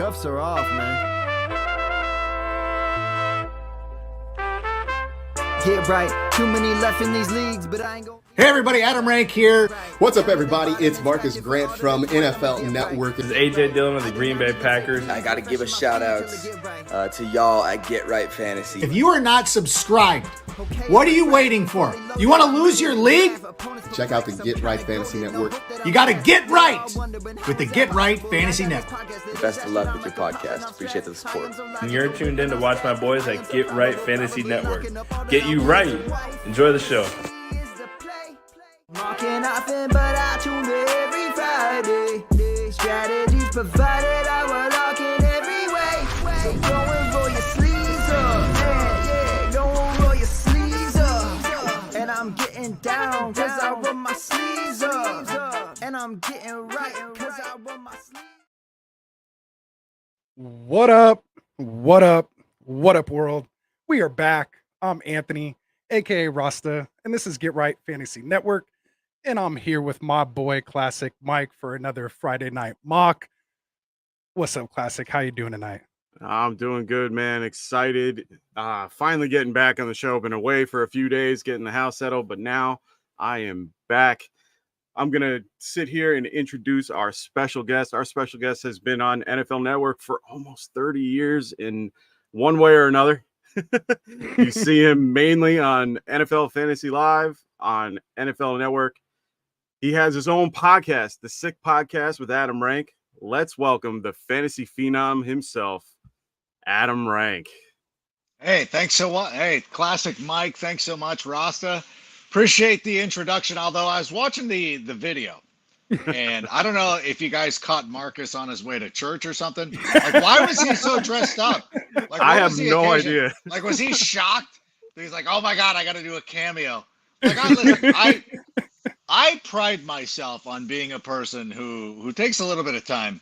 cuffs are off, man. Get right, too many left in these leagues, but I ain't gonna... Hey everybody, Adam Rank here. What's up everybody? It's Marcus Grant from NFL Network. This is AJ Dillon of the Green Bay Packers. I got to give a shout out to y'all at Get Right Fantasy. If you are not subscribed, what are you waiting for? You want to lose your league? Check out the Get Right Fantasy Network. You got to get right with the Get Right Fantasy Network. Best of luck with your podcast. Appreciate the support. And you're tuned in to watch my boys at Get Right Fantasy Network. Get you right. Enjoy the show. Marking often, but I tune every Friday. Strategies provided, I will lock in every way. So go and roll your sleeves up, yeah, go and roll your sleeves up. And I'm getting down, cause I roll my sleeves up. And I'm getting right, cause I roll my sleeves. What up? What up? What up, world? We are back. I'm Anthony, aka Rasta, and this is Get Right Fantasy Network. And I'm here with my boy Classic Mike for another Friday night mock. What's up, Classic? How you doing tonight? I'm doing good, man. Excited. Finally getting back on the show. Been away for a few days, getting the house settled, but now I am back. I'm going to sit here and introduce our special guest. Our special guest has been on NFL Network for almost 30 years in one way or another. You see him mainly on NFL Fantasy Live, on NFL Network. He has his own podcast, The Sick Podcast with Adam Rank. Let's welcome the fantasy phenom himself, Adam Rank. Hey, thanks so much. Hey, Classic Mike, thanks so much, Rasta. Appreciate the introduction, although I was watching the video, and I don't know if you guys caught Marcus on his way to church or something. Like, why was he so dressed up? Like, I have no idea. Like, was he shocked? He's like, oh my God, I got to do a cameo. Like, I pride myself on being a person who takes a little bit of time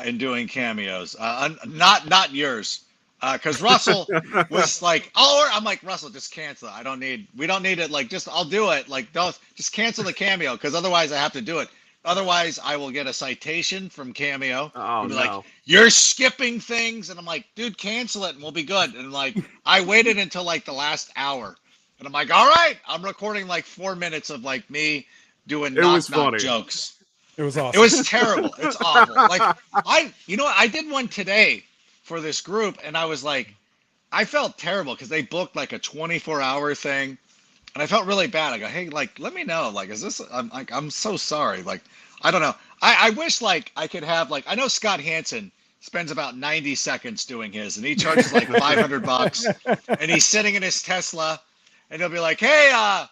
in doing cameos. Not yours. Because Russell was like, oh, I'm like, Russell, just cancel it. We don't need it. Like, I'll do it. Like, don't just cancel the cameo, because otherwise I have to do it. Otherwise, I will get a citation from Cameo. Oh, no. Like, you're skipping things. And I'm like, dude, cancel it and we'll be good. And like, I waited until like the last hour. And I'm like, all right, I'm recording like 4 minutes of like me doing knock jokes. It was awesome. It was terrible. It's awful. Like, I did one today for this group, and I was like, I felt terrible because they booked like a 24-hour thing, and I felt really bad. I go, hey, like, let me know. Like, is this? I'm so sorry. Like, I don't know. I wish like I could have like, I know Scott Hansen spends about 90 seconds doing his, and he charges like $500, and he's sitting in his Tesla, and he'll be like, hey,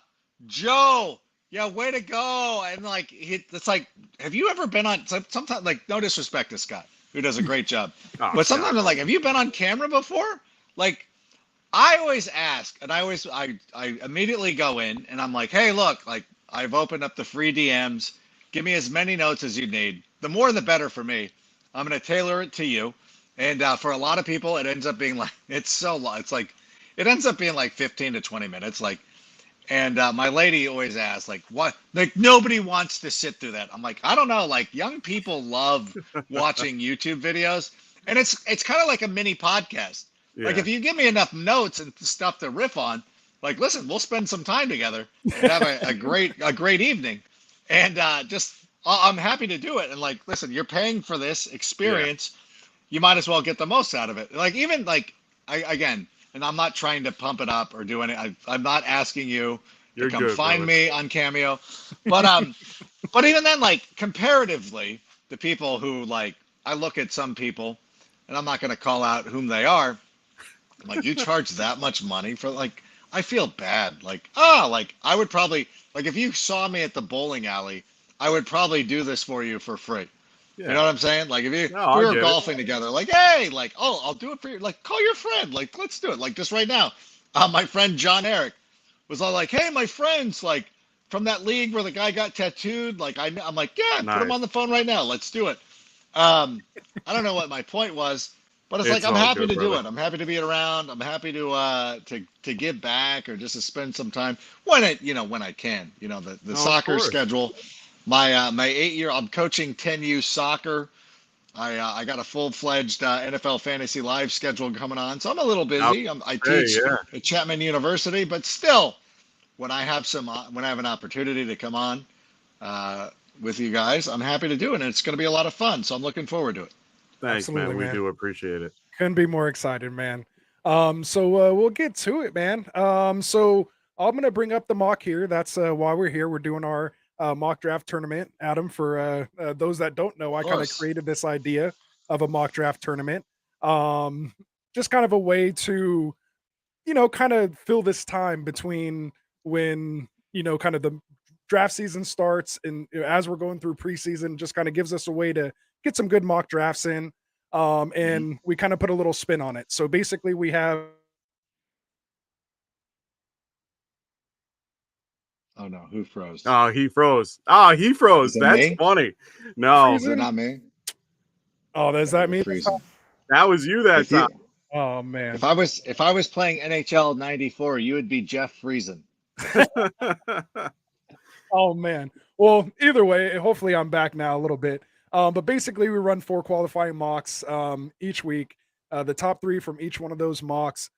Joe. Yeah, way to go. And like, it's like, have you ever been on, sometimes, like, no disrespect to Scott, who does a great job. But sometimes I'm like, have you been on camera before? Like, I always ask, and I immediately go in and I'm like, hey, look, like, I've opened up the free DMs. Give me as many notes as you need. The more, the better for me. I'm going to tailor it to you. And for a lot of people, it ends up being like, it's so long. It's like, it ends up being like 15 to 20 minutes. Like, and my lady always asks, like, what? Like, nobody wants to sit through that. I'm like, I don't know. Like, young people love watching YouTube videos, and it's kind of like a mini podcast. Yeah. Like, if you give me enough notes and stuff to riff on, like, listen, we'll spend some time together and have a great evening. And I'm happy to do it. And like, listen, you're paying for this experience. Yeah. You might as well get the most out of it. Like, even like, again. And I'm not trying to pump it up or do anything. I'm not asking you to come find me on Cameo. But even then, like, comparatively, the people who, like, I look at some people, and I'm not going to call out whom they are. I'm like, you charge that much money for, like, I feel bad. Like, like, I would probably, like, if you saw me at the bowling alley, I would probably do this for you for free. Yeah. You know what I'm saying? Like, if we were golfing together, like, hey, like, oh, I'll do it for you. Like, call your friend. Like, let's do it. Like, just right now. My friend John Eric was all like, hey, my friends, like, from that league where the guy got tattooed. Like, I'm like, yeah, nice. Put him on the phone right now. Let's do it. I don't know what my point was, but it's like, I'm happy to do it. I'm happy to be around. I'm happy to give back, or just to spend some time when I can. You know, the soccer schedule. My 8-year, I'm coaching 10U soccer I got a full-fledged NFL Fantasy Live schedule coming on, so I'm a little busy. I teach at Chapman University, but still, when I have an opportunity to come on with you guys, I'm happy to do it, and it's going to be a lot of fun. So I'm looking forward to it. Thanks, Absolutely, man. We man. do appreciate it. Couldn't be more excited, man. So we'll get to it, man. So I'm gonna bring up the mock here. That's why we're here. We're doing our mock draft tournament. Adam, for those that don't know, I kind of created this idea of a mock draft tournament. Just kind of a way to, kind of fill this time between when, kind of the draft season starts and as we're going through preseason, just kind of gives us a way to get some good mock drafts in. And we kind of put a little spin on it. So basically we have. Oh no, who froze? Oh, he froze. That's funny. No, is it not me? Oh, does that mean that was you that time? Oh man. If I was playing NHL 94, you would be Jeff Friesen. Oh man. Well, either way, hopefully I'm back now a little bit. But basically we run 4 qualifying mocks each week. The top 3 from each one of those mocks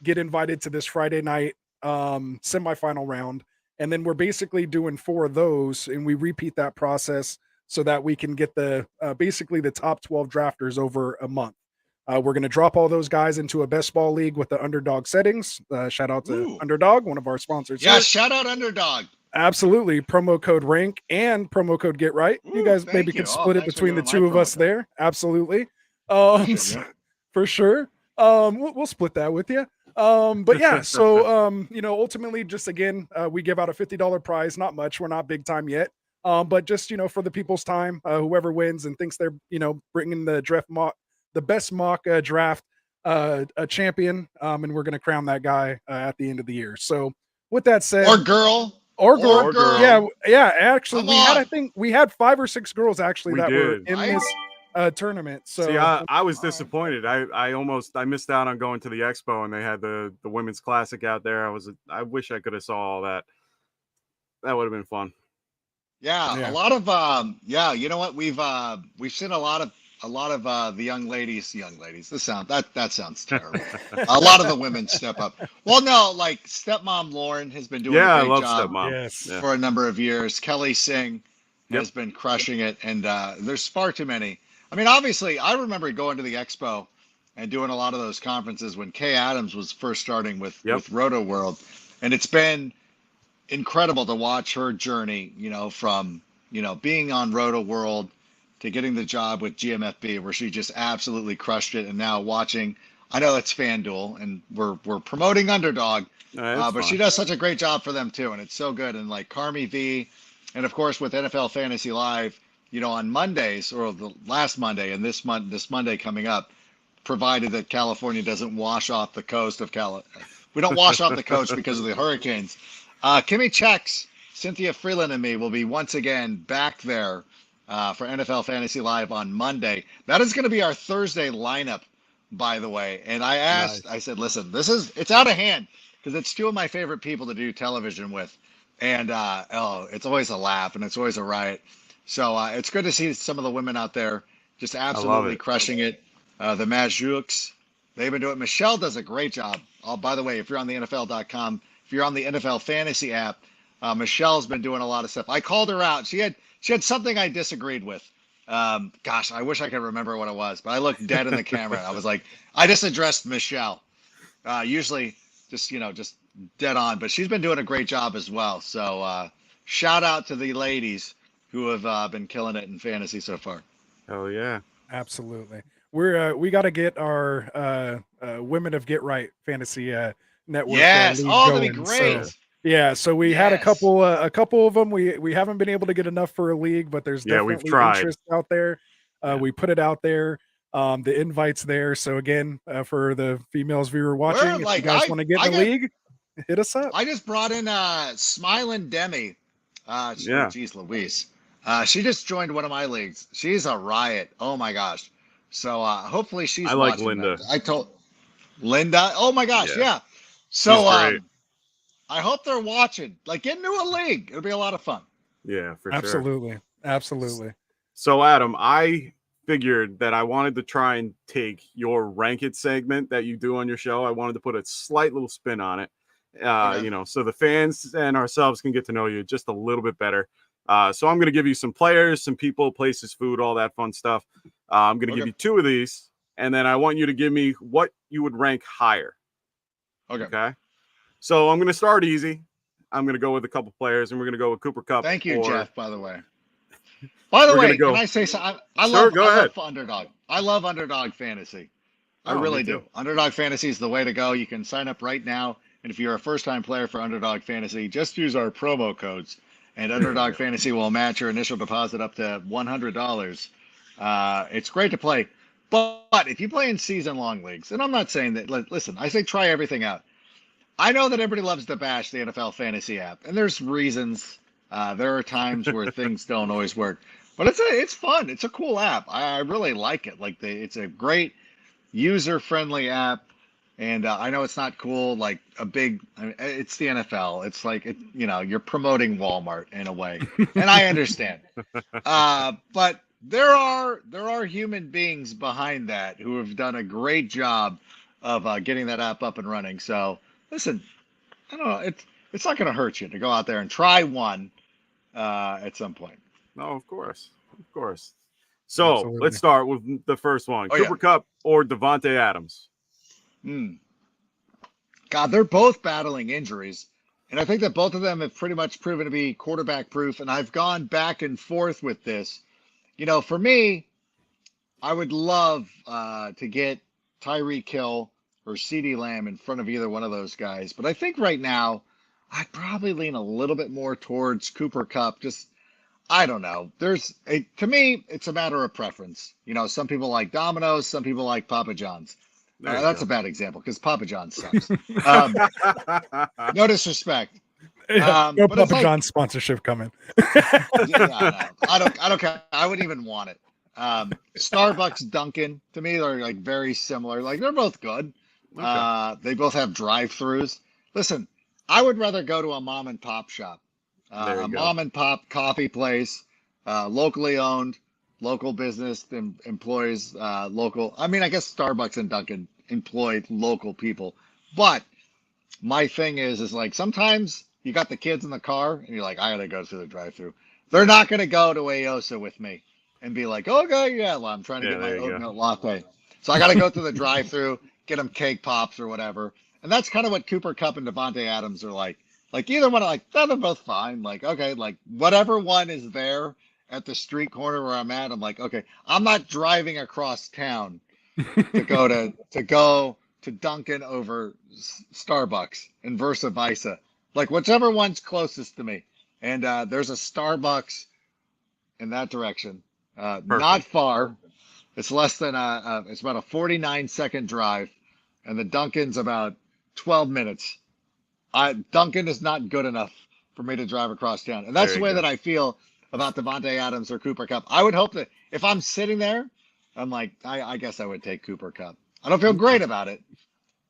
get invited to this Friday night semifinal round. And then we're basically doing 4 of those, and we repeat that process so that we can get the basically the top 12 drafters over a month. We're going to drop all those guys into a best ball league with the Underdog settings. Shout out to Underdog, one of our sponsors. Yeah, shout out Underdog. Absolutely. Promo code RANK and promo code Get Right. You guys maybe can split it between the 2 of us there. Absolutely. For sure. We'll split that with you. But yeah, so ultimately just again, we give out a $50 prize, not much. We're not big time yet. But just, for the people's time, whoever wins and thinks they're, bringing the best mock draft a champion, and we're going to crown that guy at the end of the year. So with that said, or girl. Yeah. Actually, I think we had 5 or 6 girls actually were in this tournament. So see, I was disappointed. I missed out on going to the expo, and they had the women's classic out there. I wish I could have saw all that. That would have been fun. Yeah, a lot of you know what, we've seen a lot of the young ladies. That sounds terrible. A lot of the women step up. Well, no, like stepmom Lauren has been doing a great job for a number of years. Kelly Singh has been crushing it, and there's far too many. I mean, obviously, I remember going to the expo and doing a lot of those conferences when Kay Adams was first starting with Roto World, and it's been incredible to watch her journey. From being on Roto World to getting the job with GMFB, where she just absolutely crushed it, and now watching. I know it's FanDuel, and we're promoting Underdog, but she does such a great job for them too, and it's so good. And like Carmi V, and of course with NFL Fantasy Live, on Mondays, or the last Monday and this Monday coming up, provided that California doesn't wash off the coast of we don't wash off the coast because of the hurricanes. Kimmy Chex, Cynthia Freeland, and me will be once again back there for NFL Fantasy Live on Monday. That is going to be our Thursday lineup, by the way. And I asked, I said, listen, it's out of hand because it's 2 of my favorite people to do television with. And it's always a laugh and it's always a riot. So it's good to see some of the women out there just absolutely crushing it. The Majouks, they've been doing it. Michelle does a great job. By the way, if you're on the NFL.com, if you're on the NFL Fantasy app, Michelle's been doing a lot of stuff. I called her out. She had something I disagreed with. Gosh, I wish I could remember what it was, but I looked dead in the camera. I was like, I just addressed Michelle. Usually just dead on, but she's been doing a great job as well. So shout out to the ladies who have been killing it in fantasy so far. Oh yeah, absolutely. We got to get our Women of Get Right fantasy network. Yes, that'd be great. So, so we had a couple of them. We haven't been able to get enough for a league, but there's definitely interest out there. We put it out there. The invite's there. So again, for the females viewer watching, if you guys want to get in the league, hit us up. I just brought in Smiling Demi. Geez Louise. She just joined one of my leagues. She's a riot. Oh my gosh. So hopefully she's I like Linda. I told Linda. Oh my gosh, yeah. So I hope they're watching. Like, get into a league. It'll be a lot of fun. Yeah, for sure. Absolutely. So Adam, I figured that I wanted to try and take your rank it segment that you do on your show. I wanted to put a slight little spin on it, so the fans and ourselves can get to know you just a little bit better. So I'm going to give you some players, some people, places, food, all that fun stuff. I'm going to give you 2 of these, and then I want you to give me what you would rank higher. Okay. So I'm going to start easy. I'm going to go with a couple players, and we're going to go with Cooper Kupp. Thank you, Jeff, by the way. By the way, can I say something? I love Underdog. I love Underdog Fantasy. I really do. Underdog Fantasy is the way to go. You can sign up right now. And if you're a first-time player for Underdog Fantasy, just use our promo codes. And Underdog Fantasy will match your initial deposit up to $100. It's great to play. But if you play in season-long leagues, and I'm not saying that, listen, I say try everything out. I know that everybody loves to bash the NFL Fantasy app, and there's reasons. There are times where things don't always work. But it's fun. It's a cool app. I really like it. It's a great user-friendly app. And I know it's not cool, it's the NFL. It's you're promoting Walmart in a way. And I understand. But there are human beings behind that who have done a great job of getting that app up and running. So listen, I don't know. It's not going to hurt you to go out there and try one at some point. No, of course. So Absolutely. Let's start with the first one. Cooper Kupp or Devontae Adams? God, they're both battling injuries. And I think that both of them have pretty much proven to be quarterback proof. And I've gone back and forth with this. For me, I would love to get Tyreek Hill or CeeDee Lamb in front of either one of those guys. But I think right now, I'd probably lean a little bit more towards Cooper Kupp. I don't know. To me, it's a matter of preference. Some people like Domino's, some people like Papa John's. That's a bad example because Papa John's sucks. No disrespect. No Papa John's sponsorship coming. I don't care. I wouldn't even want it. Starbucks, Dunkin', to me, they're very similar. They're both good. Okay. They both have drive-throughs. Listen, I would rather go to a mom and pop shop, mom and pop coffee place, locally owned, local business employs local. I mean, I guess Starbucks and Dunkin' employ local people, but my thing is sometimes you got the kids in the car and you're I gotta go through the drive-through. They're not gonna go to Aosa with me and be okay, well, I'm trying to get my oat milk latte, so I gotta go through the drive-through, get them cake pops or whatever. And that's kind of what Cooper Kupp and Devontae Adams are like. Either one, they're both fine. Okay, whatever one is there at the street corner where I'm at, I'm okay, I'm not driving across town to go to Dunkin' over Starbucks and versa versa. Whichever one's closest to me. And there's a Starbucks in that direction. Not far. It's less than it's about a 49-second drive, and the Dunkin's about 12 minutes. Dunkin' is not good enough for me to drive across town. And that's the way that I feel about Devontae Adams or Cooper Kupp. I would hope that if I'm sitting there, I'm I guess I would take Cooper Kupp. I don't feel great about it,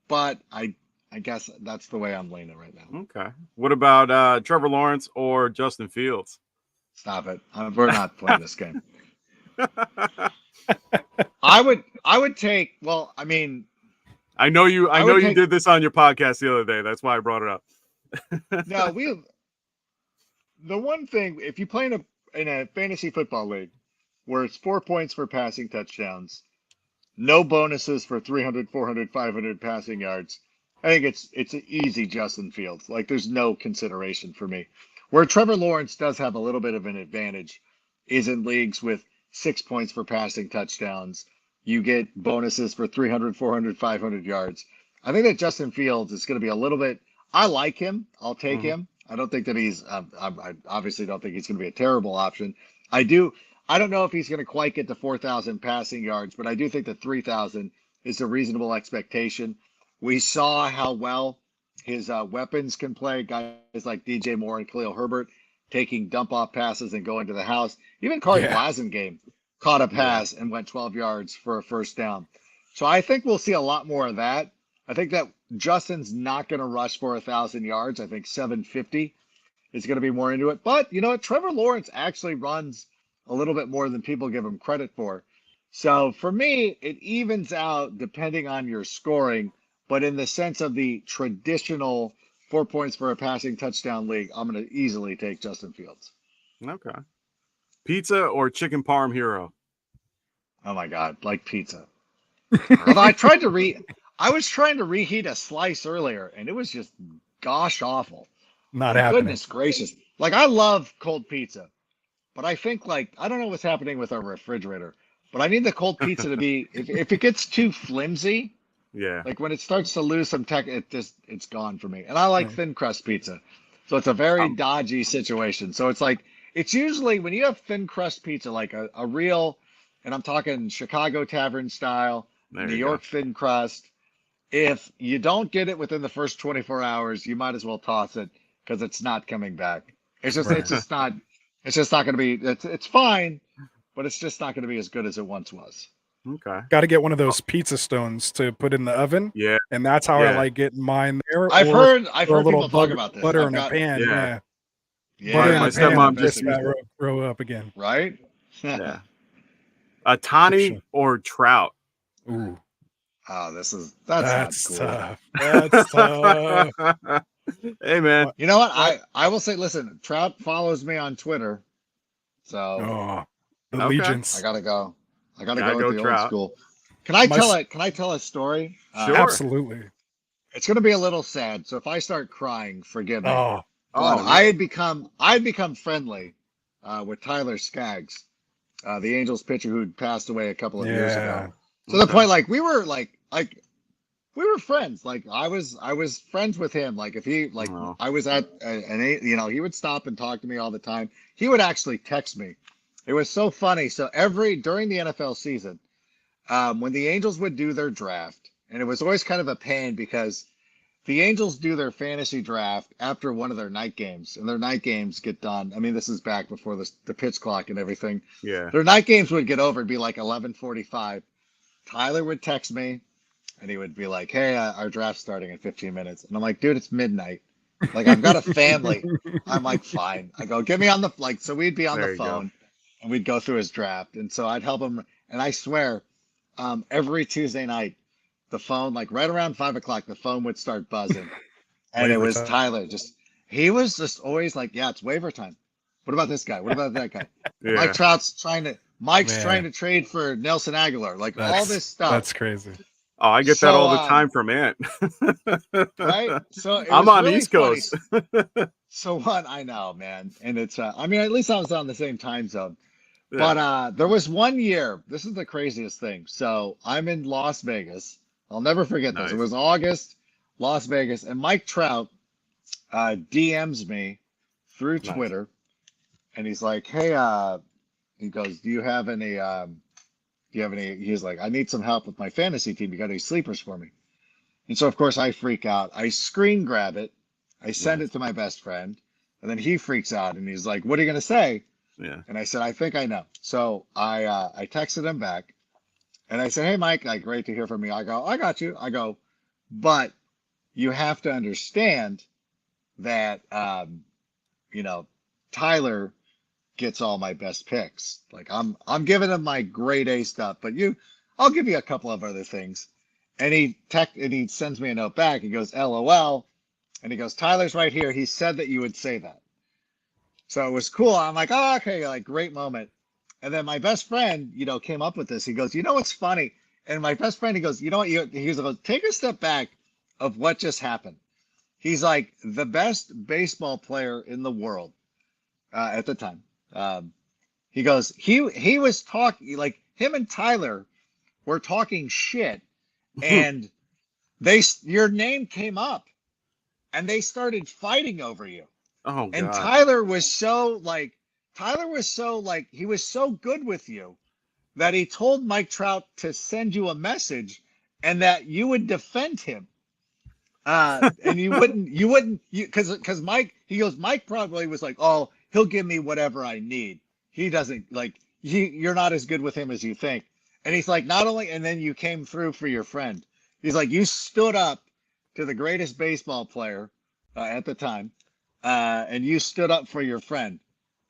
but I guess that's the way I'm leaning right now. Okay. What about Trevor Lawrence or Justin Fields? Stop it. We're not playing this game. I would take, well, I mean, I know you did this on your podcast the other day. That's why I brought it up. No, the one thing, if you play in a fantasy football league where it's 4 points for passing touchdowns, no bonuses for 300, 400, 500 passing yards, I think it's an easy Justin Fields. There's no consideration for me. Where Trevor Lawrence does have a little bit of an advantage is in leagues with 6 points for passing touchdowns. You get bonuses for 300, 400, 500 yards. I think that Justin Fields is going to be a little bit, I like him. I'll take him. I don't think that I obviously don't think he's going to be a terrible option. I don't know if he's going to quite get to 4,000 passing yards, but I do think that 3,000 is a reasonable expectation. We saw how well his weapons can play, guys like DJ Moore and Khalil Herbert taking dump-off passes and going to the house. Even Corey Blasingame caught a pass and went 12 yards for a first down. So I think we'll see a lot more of that. I think that Justin's not going to rush for 1,000 yards. I think 750 is going to be more into it. But you know what? Trevor Lawrence actually runs a little bit more than people give him credit for. So for me, it evens out depending on your scoring, but in the sense of the traditional 4 points for a passing touchdown league, I'm going to easily take Justin Fields. Okay. Pizza or chicken parm hero? Oh my God, like pizza. Although I was trying to reheat a slice earlier, and it was just gosh awful. Not happening. Goodness gracious. Like, I love cold pizza, but I think, like, I don't know what's happening with our refrigerator, but I need the cold pizza to be, if it gets too flimsy, Yeah. like when it starts to lose some tech, it's gone for me. And I like thin crust pizza. So it's a very dodgy situation. So it's like, it's usually when you have thin crust pizza, like a real, and I'm talking Chicago tavern style, There New you York thin crust. If you don't get it within the first 24 hours, you might as well toss it because it's not coming back. It's just not going to be, it's fine, but it's just not going to be as good as it once was. Okay. Got to get one of those pizza stones to put in the oven. Yeah. And that's how I Yeah. like getting mine there. I've or heard a little people talk about this. butter I've in got- a pan. Yeah. Yeah. Butter in My a pan stepmom and just just that row up again. Right? Yeah. A Tani or Trout? Ooh, Oh, that's that's not cool. tough. That's tough. Hey, man. You know what? I will say, listen, Trout follows me on Twitter. So Oh, Okay. allegiance. I gotta go. I gotta Gotta go go with the Trout. old school. Can I My tell a story? Sure. Absolutely. It's gonna be a little sad. So if I start crying, forgive me. Oh, But Oh, I had become friendly with Tyler Skaggs, the Angels pitcher who passed away a couple of years yeah. ago. To the Okay. point, like we were we were friends. Like I was friends with him. Like if he Oh. I was at he would stop and talk to me all the time. He would actually text me. It was so funny. So during the NFL season, when the Angels would do their draft, and it was always kind of a pain because the Angels do their fantasy draft after one of their night games, and their night games get done. I mean, this is back before the pitch clock and everything. Yeah. Their night games would get over and be like 11:45. Tyler would text me, and he would be like, "Hey, our draft's starting in 15 minutes," and I'm like, "Dude, it's midnight. Like, I've got a family." I'm like, "Fine." I go, "Get me on the so we'd be on There the you go. phone, and we'd go through his draft, and so I'd help him. And I swear, every Tuesday night, the phone, like right around 5 o'clock, the phone would start buzzing. And it Waiver was time. Tyler. He was just always like, "Yeah, it's waiver time. What about this guy? What about that guy?" Yeah. Mike's Man. trying to trade for Nelson Aguilar, like all That's- this stuff. That's crazy. Oh, I get that So, all the time from Ant. Right? So it I'm was on really East funny. Coast. So what? I know, man. And it's, I mean, at least I was on the same time zone. Yeah. But there was one year, this is the craziest thing. So I'm in Las Vegas. I'll never forget this. Nice. It was August, Las Vegas, and Mike Trout DMs me through Nice. Twitter, and he's like, "Hey, he goes, do you have any? He's like, I need some help with my fantasy team. You got any sleepers for me?" And so of course I freak out. I screen grab it. I send it to my best friend, and then he freaks out and he's like, "What are you gonna say?" Yeah. And I said, "I think I know." So I texted him back, and I said, "Hey, Mike, like, great to hear from you." I go, "I got you." I go, "But you have to understand that Tyler gets all my best picks. Like I'm giving him my grade A stuff, but I'll give you a couple of other things." And he sends me a note back. He goes, "LOL," and he goes, "Tyler's right here. He said that you would say that." So it was cool. I'm like, "Oh, okay, like great moment." And then my best friend, came up with this. He goes, "You know what's funny?" And my best friend, he goes, "You know what? He goes, take a step back of what just happened." He's like the best baseball player in the world at the time. He goes, he was talking, like, him and Tyler were talking shit, and your name came up, and they started fighting over you. Oh, And God. Tyler was so he was so good with you that he told Mike Trout to send you a message and that you would defend him. And because Mike probably was like, "Oh, he'll give me whatever I need. He doesn't you're not as good with him as you think." And he's like, not only, and then you came through for your friend. He's like, you stood up to the greatest baseball player at the time, and you stood up for your friend.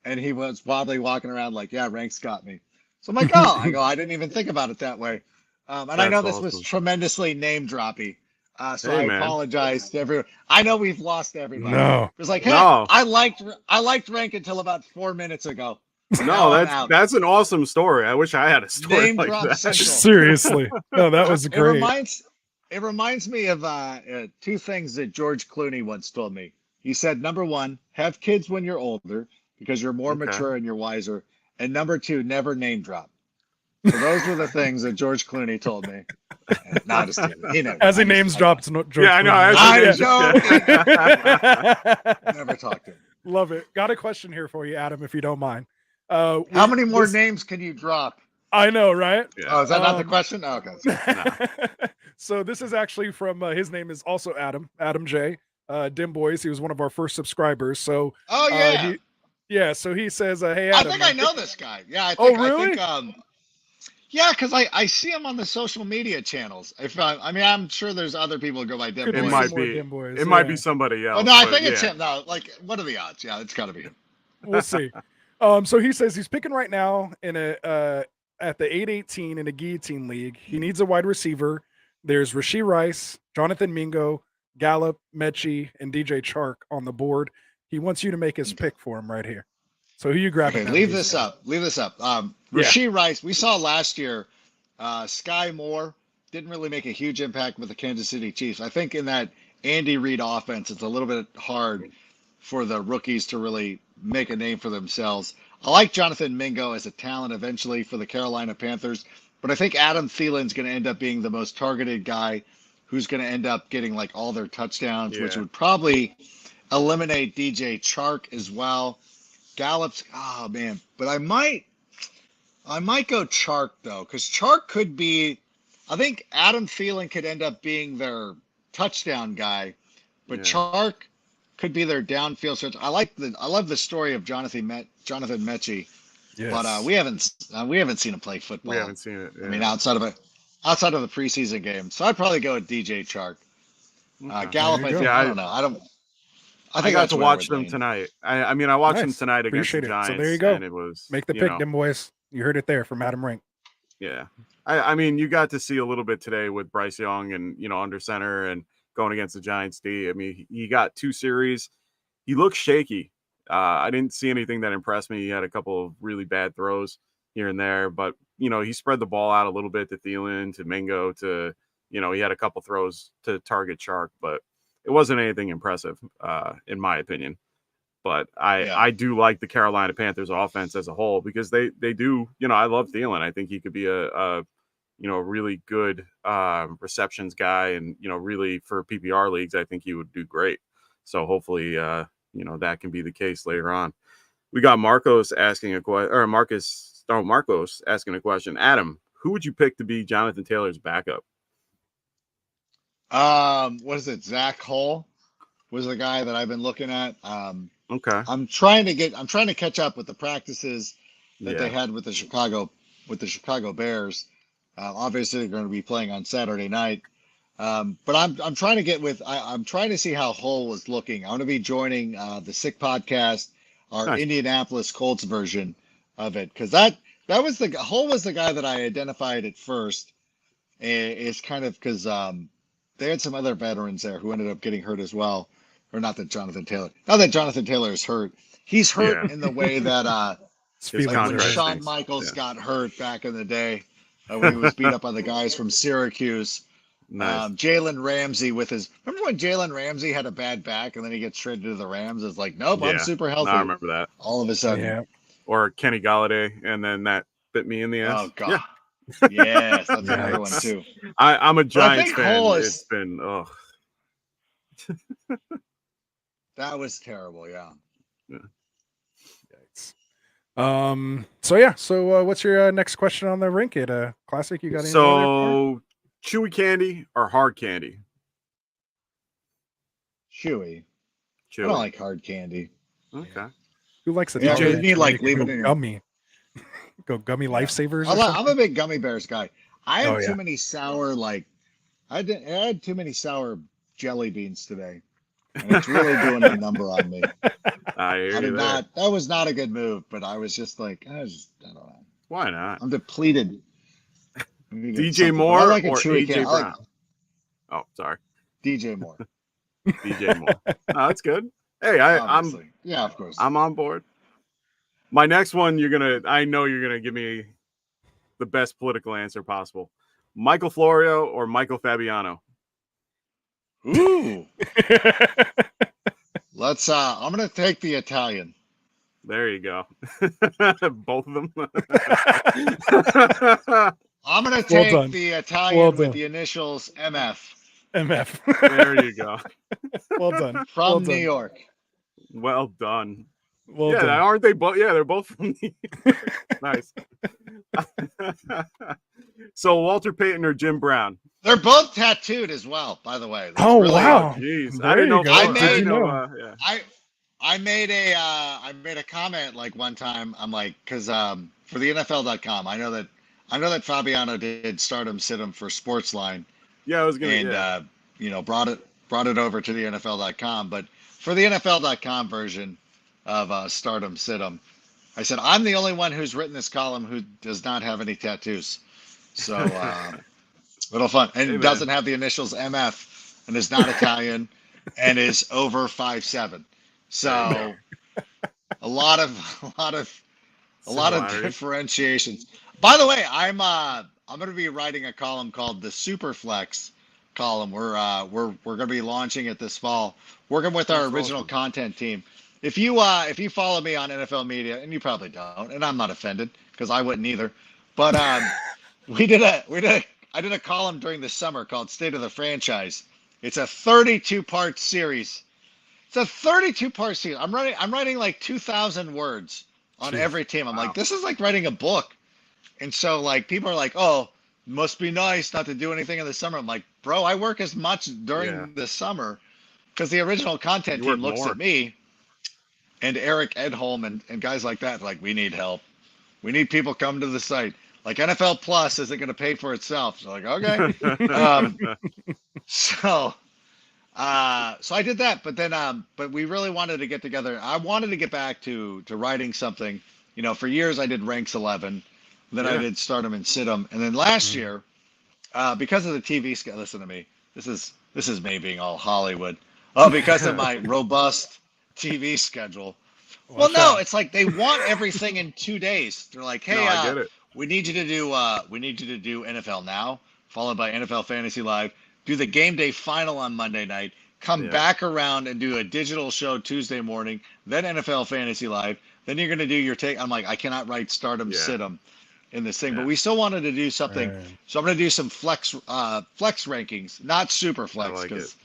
And he was probably walking around like, "Yeah, Rank's got me." So I'm like, oh, I didn't even think about it that way. And I know That's this was awesome. tremendously name droppy. So Hey, I man. apologize to everyone. I know we've lost everybody. No. It was like, hey, No. I liked Rank until about 4 minutes ago. No, Now I'm out. that's an awesome story. I wish I had a story Name like drop that. central. Seriously. No, that was It great. reminds me of two things that George Clooney once told me. He said, number one, have kids when you're older because you're more Okay. mature and you're wiser. And number two, never name drop. So those were the things that George Clooney told me. Not just kidding. He never. As he names dropped. George Yeah, I know. Clooney. I'm Never talked to him. Love it. Got a question here for you, Adam, if you don't mind. How many more names can you drop? I know, right? Yeah. Oh, is that not the question? Oh, okay. So this is actually from his name is also Adam J. Dim Boys. He was one of our first subscribers. So Oh yeah. so he says, hey I Adam. think I know this guy. Yeah, I Oh, think really? yeah, because I see him on the social media channels. I'm sure there's other people who go by Dim Could It Boys. be might some more be. Dim Boys, It might yeah. be somebody else. Oh no, I but think it's yeah. him. No, like what are the odds? Yeah, it's got to be him. We'll see. So he says he's picking right now in a at the 818 in a guillotine league. He needs a wide receiver. There's Rashee Rice, Jonathan Mingo, Gallup, Mechie, and DJ Chark on the board. He wants you to make his pick for him right here. So who you grabbing? Okay, leave this up. Rashee Rice, we saw last year. Sky Moore didn't really make a huge impact with the Kansas City Chiefs. I think in that Andy Reid offense, it's a little bit hard for the rookies to really make a name for themselves. I like Jonathan Mingo as a talent eventually for the Carolina Panthers, but I think Adam Thielen's going to end up being the most targeted guy who's going to end up getting like all their touchdowns, which Yeah. would probably eliminate DJ Chark as well. Gallup's, oh man, but I might go Chark though, because Chark could be. I think Adam Thielen could end up being their touchdown guy, but Yeah. Chark could be their downfield search. I love the story of Jonathan Mechie, Yes. but we haven't seen him play football. We haven't seen it. I mean, outside of the preseason game, so I'd probably go with DJ Chark. Okay. Gallup, There I you think, go. I don't know. I I think got that's to where I watch would them lean. tonight. I mean, I watched them Nice. tonight against the Appreciate it. So Giants. there you go. And it was Make the you pick, know, Dim Boys. You heard it there from Adam Rink. Yeah. I mean, you got to see a little bit today with Bryce Young and, under center and going against the Giants D. I mean, he got 2 series. He looked shaky. I didn't see anything that impressed me. He had a couple of really bad throws here and there, but, he spread the ball out a little bit to Thielen, to Mingo, to, he had a couple throws to target Chark, but it wasn't anything impressive, in my opinion. But I do like the Carolina Panthers offense as a whole because they do, I love Thielen. I think he could be a really good receptions guy. And, really for PPR leagues, I think he would do great. So hopefully, that can be the case later on. We got Marcos asking a question, or Marcos asking a question. Adam, who would you pick to be Jonathan Taylor's backup? What is it? Zach Hull was the guy that I've been looking at. Okay. I'm trying to catch up with the practices that they Yeah. had with the Chicago Bears. Obviously, they're going to be playing on Saturday night. But I'm trying to get with. I'm trying to see how Hull was looking. I'm going to be joining the Sick Podcast, our Nice. Indianapolis Colts version of it, because that was Hull was the guy that I identified at first. It's kind of because they had some other veterans there who ended up getting hurt as well. Or not that Jonathan Taylor is hurt. He's hurt Yeah. in the way that His His like feelings when contract are- Shawn stinks. Michaels Yeah. got hurt back in the day when he was beat up by the guys from Syracuse. Nice. Jalen Ramsey remember when Jalen Ramsey had a bad back and then he gets traded to the Rams? It's like, nope, I'm Yeah. super No, healthy. I remember that. All of a sudden. Yeah. Or Kenny Galladay, and then that bit me in the ass. Oh God. Yes, that's another one Yikes. too. I'm a Giants think fan. Hull is- It's been That was terrible, yeah. Yikes. So yeah. So what's your next question on the Rink It Classic? You got anything there for? so chewy candy or hard candy? Chewy. Chewy. I don't like hard candy. Okay. Who likes the Yeah, chocolate? you need, like, Go leave it in your- gummy. Go gummy lifesavers. or I'm something? a big gummy bears guy. I had Oh, yeah. too many sour I had too many sour jelly beans today. And it's really doing a number on me. I hear I you did there. not. That was not a good move, but I was just like, I don't know. Why not? I'm depleted. DJ Moore I like a or chewy AJ can. I like Brown? Oh, sorry. DJ Moore. DJ Moore. No, that's good. Hey, Obviously. Yeah, of course. I'm on board. My next one, I know you're gonna give me the best political answer possible. Michael Florio or Michael Fabiano? Ooh. Let's I'm gonna take the Italian. There you go. Both of them. I'm gonna take done. the Italian Well with done. the initials MF MF. There you go. Well done. from Well New done. York. Well done. Well yeah, done. aren't they both? Yeah, they're both from New York. Nice. So Walter Payton or Jim Brown? They're both tattooed as well, by the way. That's Oh, really wow. Jeez, There I didn't know. you go. I I made- didn't know. Yeah. I made a comment like one time. I'm like, because for the NFL.com, I know that Fabiano did Stardom Situm for Sportsline, Yeah, I was gonna. and brought it over to the NFL.com. But for the NFL.com version of Stardom Situm, I said I'm the only one who's written this column who does not have any tattoos. So little fun, and Hey, man. doesn't have the initials MF, and is not Italian, and is over 5'7". So a lot of Similarities. differentiations. By the way, I'm going to be writing a column called the Superflex column. We're going to be launching it this fall, working with our That's original awesome. content team. If you follow me on NFL Media, and you probably don't, and I'm not offended because I wouldn't either, but I did a column during the summer called State of the Franchise. It's a 32-part series. It's a 32-part series. I'm writing like 2,000 words on every team. I'm like, this is like writing a book. And so like people are like, oh, must be nice not to do anything in the summer. I'm like, bro, I work as much during the summer because the original content You work team looks more. at me and Eric Edholm and guys like that. Like, we need help. We need people come to the site. Like NFL Plus isn't going to pay for itself. So like, okay. So I did that, but then but we really wanted to get together. I wanted to get back to writing something. For years I did Ranks 11, then I did Stardom and Situm, and then last year, because of the TV schedule. Listen to me. This is me being all Hollywood. Oh, because of my robust TV schedule. Well, no, it's like they want everything in 2 days. They're like, hey, No, I get it. we need you to do NFL Now, followed by NFL Fantasy Live. Do the game day final on Monday night. Come back around and do a digital show Tuesday morning. Then NFL Fantasy Live. Then you're going to do your take. I'm like, I cannot write Stardom Situm in this thing, but we still wanted to do something. Right. So I'm going to do some flex rankings, not super flex. I like Because it.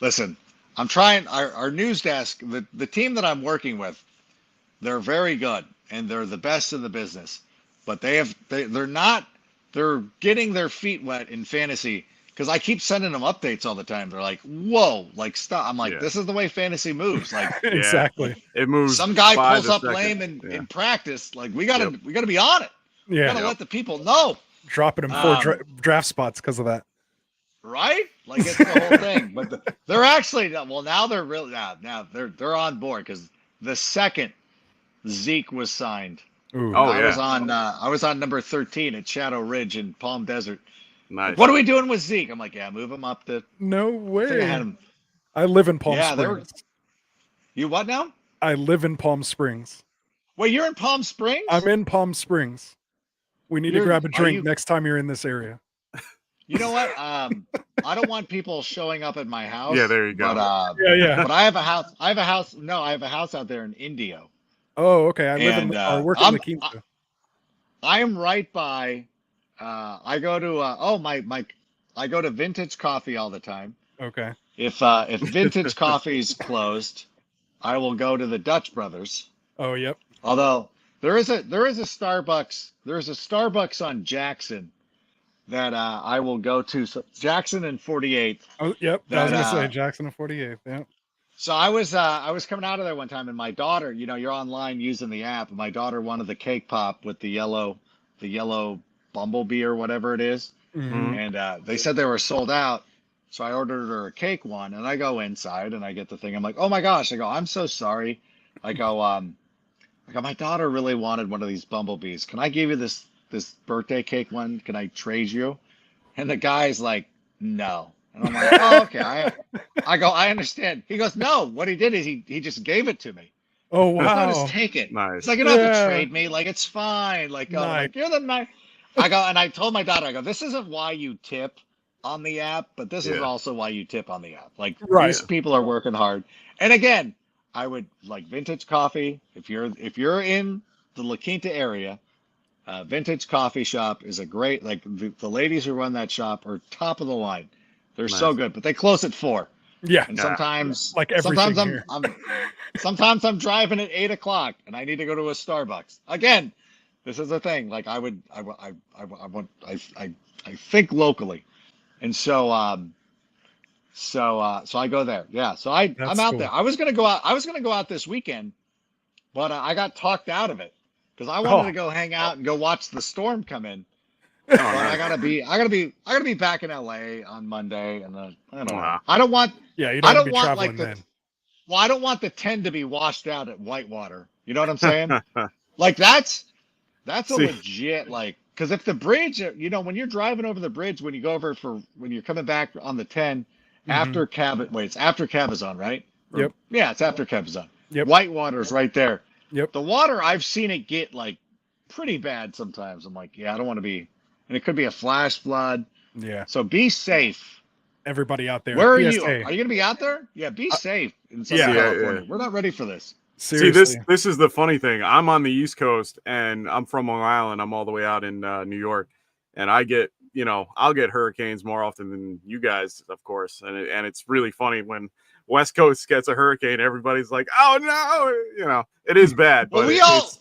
listen, I'm trying our news desk. The team that I'm working with, they're very good and they're the best in the business, but they're getting their feet wet in fantasy because I keep sending them updates all the time. They're like, whoa, like stop. I'm like, this is the way fantasy moves. Like Exactly. It moves. some guy by pulls the up second. lame Yeah. in practice. Like we gotta be on it. We Yeah. gotta let the people know. Dropping him 4 draft spots because of that. Right? Like it's the whole thing. But they're actually now they're really now they're on board because the second Zeke was signed, Ooh. Oh, I was on number 13 at Shadow Ridge in Palm Desert. Nice. What are we doing with Zeke? I'm like, move him up to. No I think I had way. him. I live in Palm Yeah, they were- Springs. You what now? I live in Palm Springs. Wait, you're in Palm Springs? I'm in Palm Springs. We need to You're- grab a are drink you- next time you're in this area. You know what? I don't want people showing up at my house. Yeah, there you go. But Yeah. but I have a house. I have a house. No, I have a house out there in Indio. Oh, okay. I live in And, I work in I'm- La Quinta. I am right by. I go to I go to Vintage Coffee all the time. Okay. If Vintage Coffee's closed, I will go to the Dutch Brothers. Oh, yep. Although there is a Starbucks. There's a Starbucks on Jackson that I will go to. So Jackson and 48. Oh, yep. I was That, gonna say Jackson and 48. Yeah. So I was coming out of there one time, and my daughter, you're online using the app, and my daughter wanted the cake pop with the yellow bumblebee or whatever it is, Mhm. and they said they were sold out. So I ordered her a cake one, and I go inside and I get the thing. I'm like, oh my gosh! I go, I'm so sorry. I go, I go, my daughter really wanted one of these bumblebees. Can I give you this birthday cake one? Can I trade you? And the guy's like, no. And I'm like, oh, okay. I go, I understand. He goes, no. What he did is he just gave it to me. Oh No, wow. just take it. Nice. It's like, you don't have to Yeah. trade me. Like, it's fine. Like, I'm Nice. like, you're the nice. I go, and I told my daughter, I go, this isn't why you tip on the app, but this is Yeah. also why you tip on the app. Like, Right. these people are working hard. And again, I would like vintage coffee. If you're in the La Quinta area, vintage coffee shop is a great, like the ladies who run that shop are top of the line. They're so Nice. good, but they close at 4. Yeah. And Yeah. sometimes, Like everything sometimes here. sometimes I'm driving at 8 o'clock and I need to go to a Starbucks. Again, this is the thing. Like I think locally, and so I go there. Yeah. So I'm That's out cool. there. I was gonna go out this weekend, but I got talked out of it because I wanted Oh. to go hang out and go watch the storm come in. Oh, But I nice. gotta be back in LA on Monday, and I don't know. Wow. I don't want. Yeah, you I don't, don't be want traveling like the. then. Well, I don't want the 10 to be washed out at Whitewater. You know what I'm saying? Like that's a See. legit like because if the bridge, when you're driving over the bridge when you go over when you're coming back on the 10 after it's after Cabazon, right? Yep. Yeah, it's after Cabazon. Yep. Whitewater's right there. Yep. The water, I've seen it get like pretty bad sometimes. I'm like, yeah, I don't want to be, and it could be a flash flood. Yeah. So be safe. Everybody out there. Where are you? PSA. Are you gonna be out there? Yeah, be safe in Southern Yeah. California. Yeah. We're not ready for this. Seriously. See, this is the funny thing. I'm on the East Coast, and I'm from Long Island. I'm all the way out in New York, and I get, I'll get hurricanes more often than you guys, of course. And it's really funny when West Coast gets a hurricane. Everybody's like, "Oh no!" It is bad. Well, but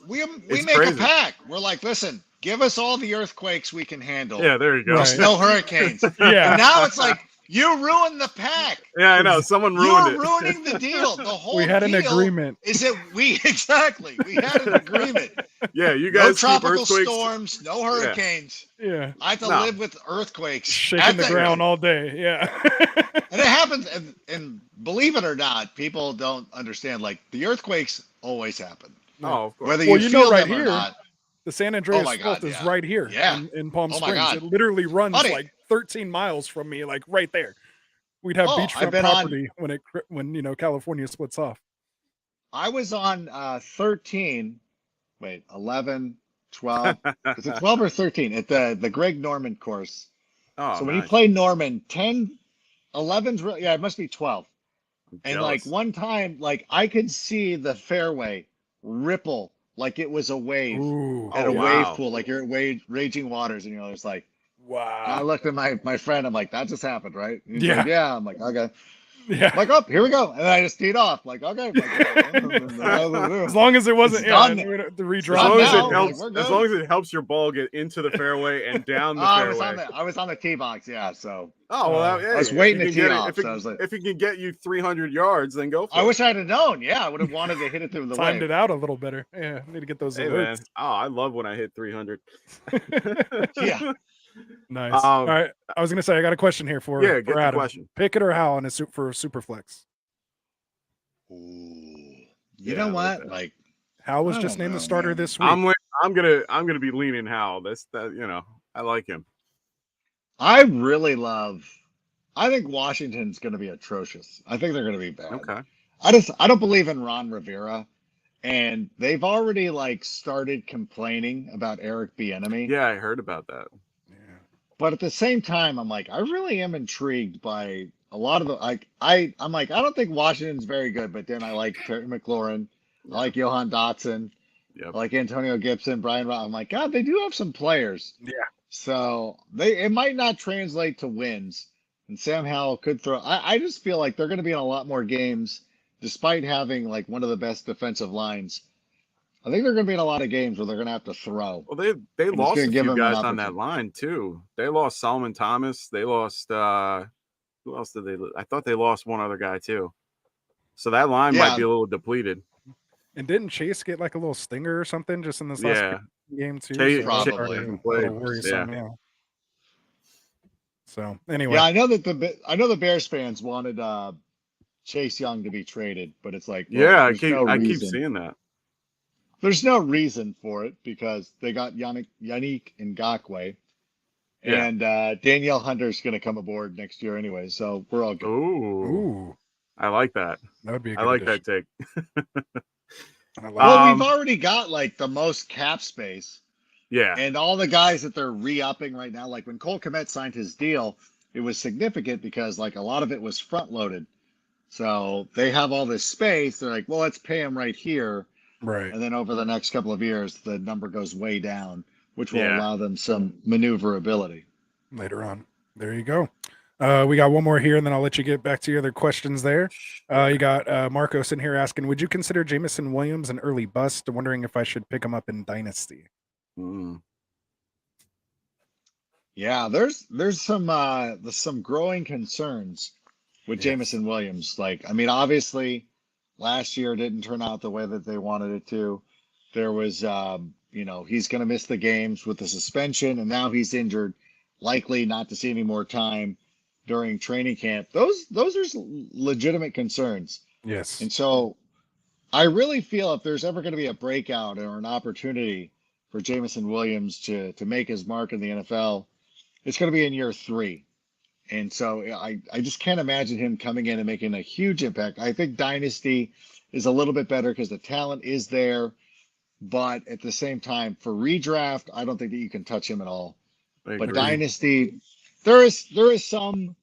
we it's make crazy. a pact. We're like, listen, give us all the earthquakes we can handle. Yeah, there you go. Right. Just no hurricanes. Yeah. And now it's like you ruined the pact. Yeah, I know. Someone ruined You're it. ruining the deal. The whole We had an deal agreement. Is that we had an agreement. Yeah, you No guys keep tropical earthquakes. storms, no hurricanes. Yeah. I have to No. live with earthquakes. Shaking the ground all day. Yeah. And it happens, and believe it or not, people don't understand. Like the earthquakes always happen, Oh, of course. whether Well, you you know feel right them or here, not. The San Andreas my Fault God, is yeah. right here Yeah. in Palm Oh my Springs. God. It literally runs Buddy. like 13 miles from me, like right there. We'd have Oh, beachfront I've been on- property when California splits off. I was on 13, 11, 12. Is it 12 or 13 at the Greg Norman course? Oh, So when you nice. play Norman, 10, 11's yeah, it must be 12. I'm And jealous. like one time, like I could see the fairway ripple like it was a wave Ooh. at Oh, a wow. wave pool, like you're at raging waters, and it's like. And I Wow. looked at my friend. I'm like, that just happened, right? And he's Yeah. like, yeah. I'm like, okay. Yeah. I'm like, oh, here we go. And I just teed off. Like, okay. As long as it wasn't It's done. the As redraw. long as now, it like, helps, we're as good. long as it helps your ball get into the fairway and down the I fairway. was on the tee box, yeah. So Oh well, I hey, was if waiting you to can tee get it- off, If it, so I was like- if it can get you 300 yards, then go for I it. wish I'd have known. Yeah, I would have wanted to hit it through the Timed wave. it out a little better. Yeah. Need to get those Hey man, alerts. oh, I love when I hit 300. Yeah. Nice. Um, All right. I was gonna say I got a question here for, Yeah, for get the Adam. question. Pickett or Howell for Superflex? Ooh. Yeah, You know I like what? that. Like, Howell was I just don't named know, the starter man. this week. I'm gonna be leaning Howell. I like him. I really love. I think Washington's going to be atrocious. I think they're going to be bad. Okay. I don't believe in Ron Rivera, and they've already like started complaining about Eric Bieniemy. Yeah, I heard about that. Yeah. But at the same time, I'm like, I really am intrigued by a lot of the I'm like, I don't think Washington's very good, but then I like Terry McLaurin, I like Johan Dotson, Yep. I like Antonio Gibson, Brian Ross. I'm like, God, they do have some players. Yeah. So it might not translate to wins. And Sam Howell could throw. I just feel like they're going to be in a lot more games, despite having like one of the best defensive lines. I think they're going to be in a lot of games where they're going to have to throw. Well, they I'm just lost gonna a give few him an guys on that opportunity. line too. They lost Solomon Thomas. They lost who else did they lose? I thought they lost one other guy too. So that line Yeah. might be a little depleted. And didn't Chase get like a little stinger or something just in this last Yeah. game too? Chase- Probably. started Chase a played, little worrisome, yeah. So anyway, Yeah, I know the Bears fans wanted Chase Young to be traded, but it's like, well, Yeah, there's no I keep reason. seeing that. there's no reason for it because they got Yannick Ngakoue, Yeah. and Danielle Hunter's going to come aboard next year anyway, so we're all good. Ooh, I like that. That would be a I good like addition. that take. I like Well, it. we've already got like the most cap space, Yeah. and all the guys that they're re-upping right now, like when Cole Kmet signed his deal, it was significant because like a lot of it was front loaded. So they have all this space. They're like, well, let's pay him right here. Right. And then over the next couple of years, the number goes way down, which will Yeah. allow them some maneuverability. Later on. There you go. We got one more here, and then I'll let you get back to your other questions there. You got Marcos in here asking, would you consider Jamison Williams an early bust? Wondering if I should pick him up in Dynasty. Mm. Yeah, there's some growing concerns with Yes. Jamison Williams. Like, I mean, obviously, last year didn't turn out the way that they wanted it to. There was, he's going to miss the games with the suspension, and now he's injured, likely not to see any more time during training camp. Those are legitimate concerns. Yes. And so I really feel if there's ever going to be a breakout or an opportunity for Jamison Williams to make his mark in the NFL, it's going to be in year 3. And so I just can't imagine him coming in and making a huge impact. I think Dynasty is a little bit better because the talent is there. But at the same time, for redraft, I don't think that you can touch him at all. I But agree. Dynasty, there is some,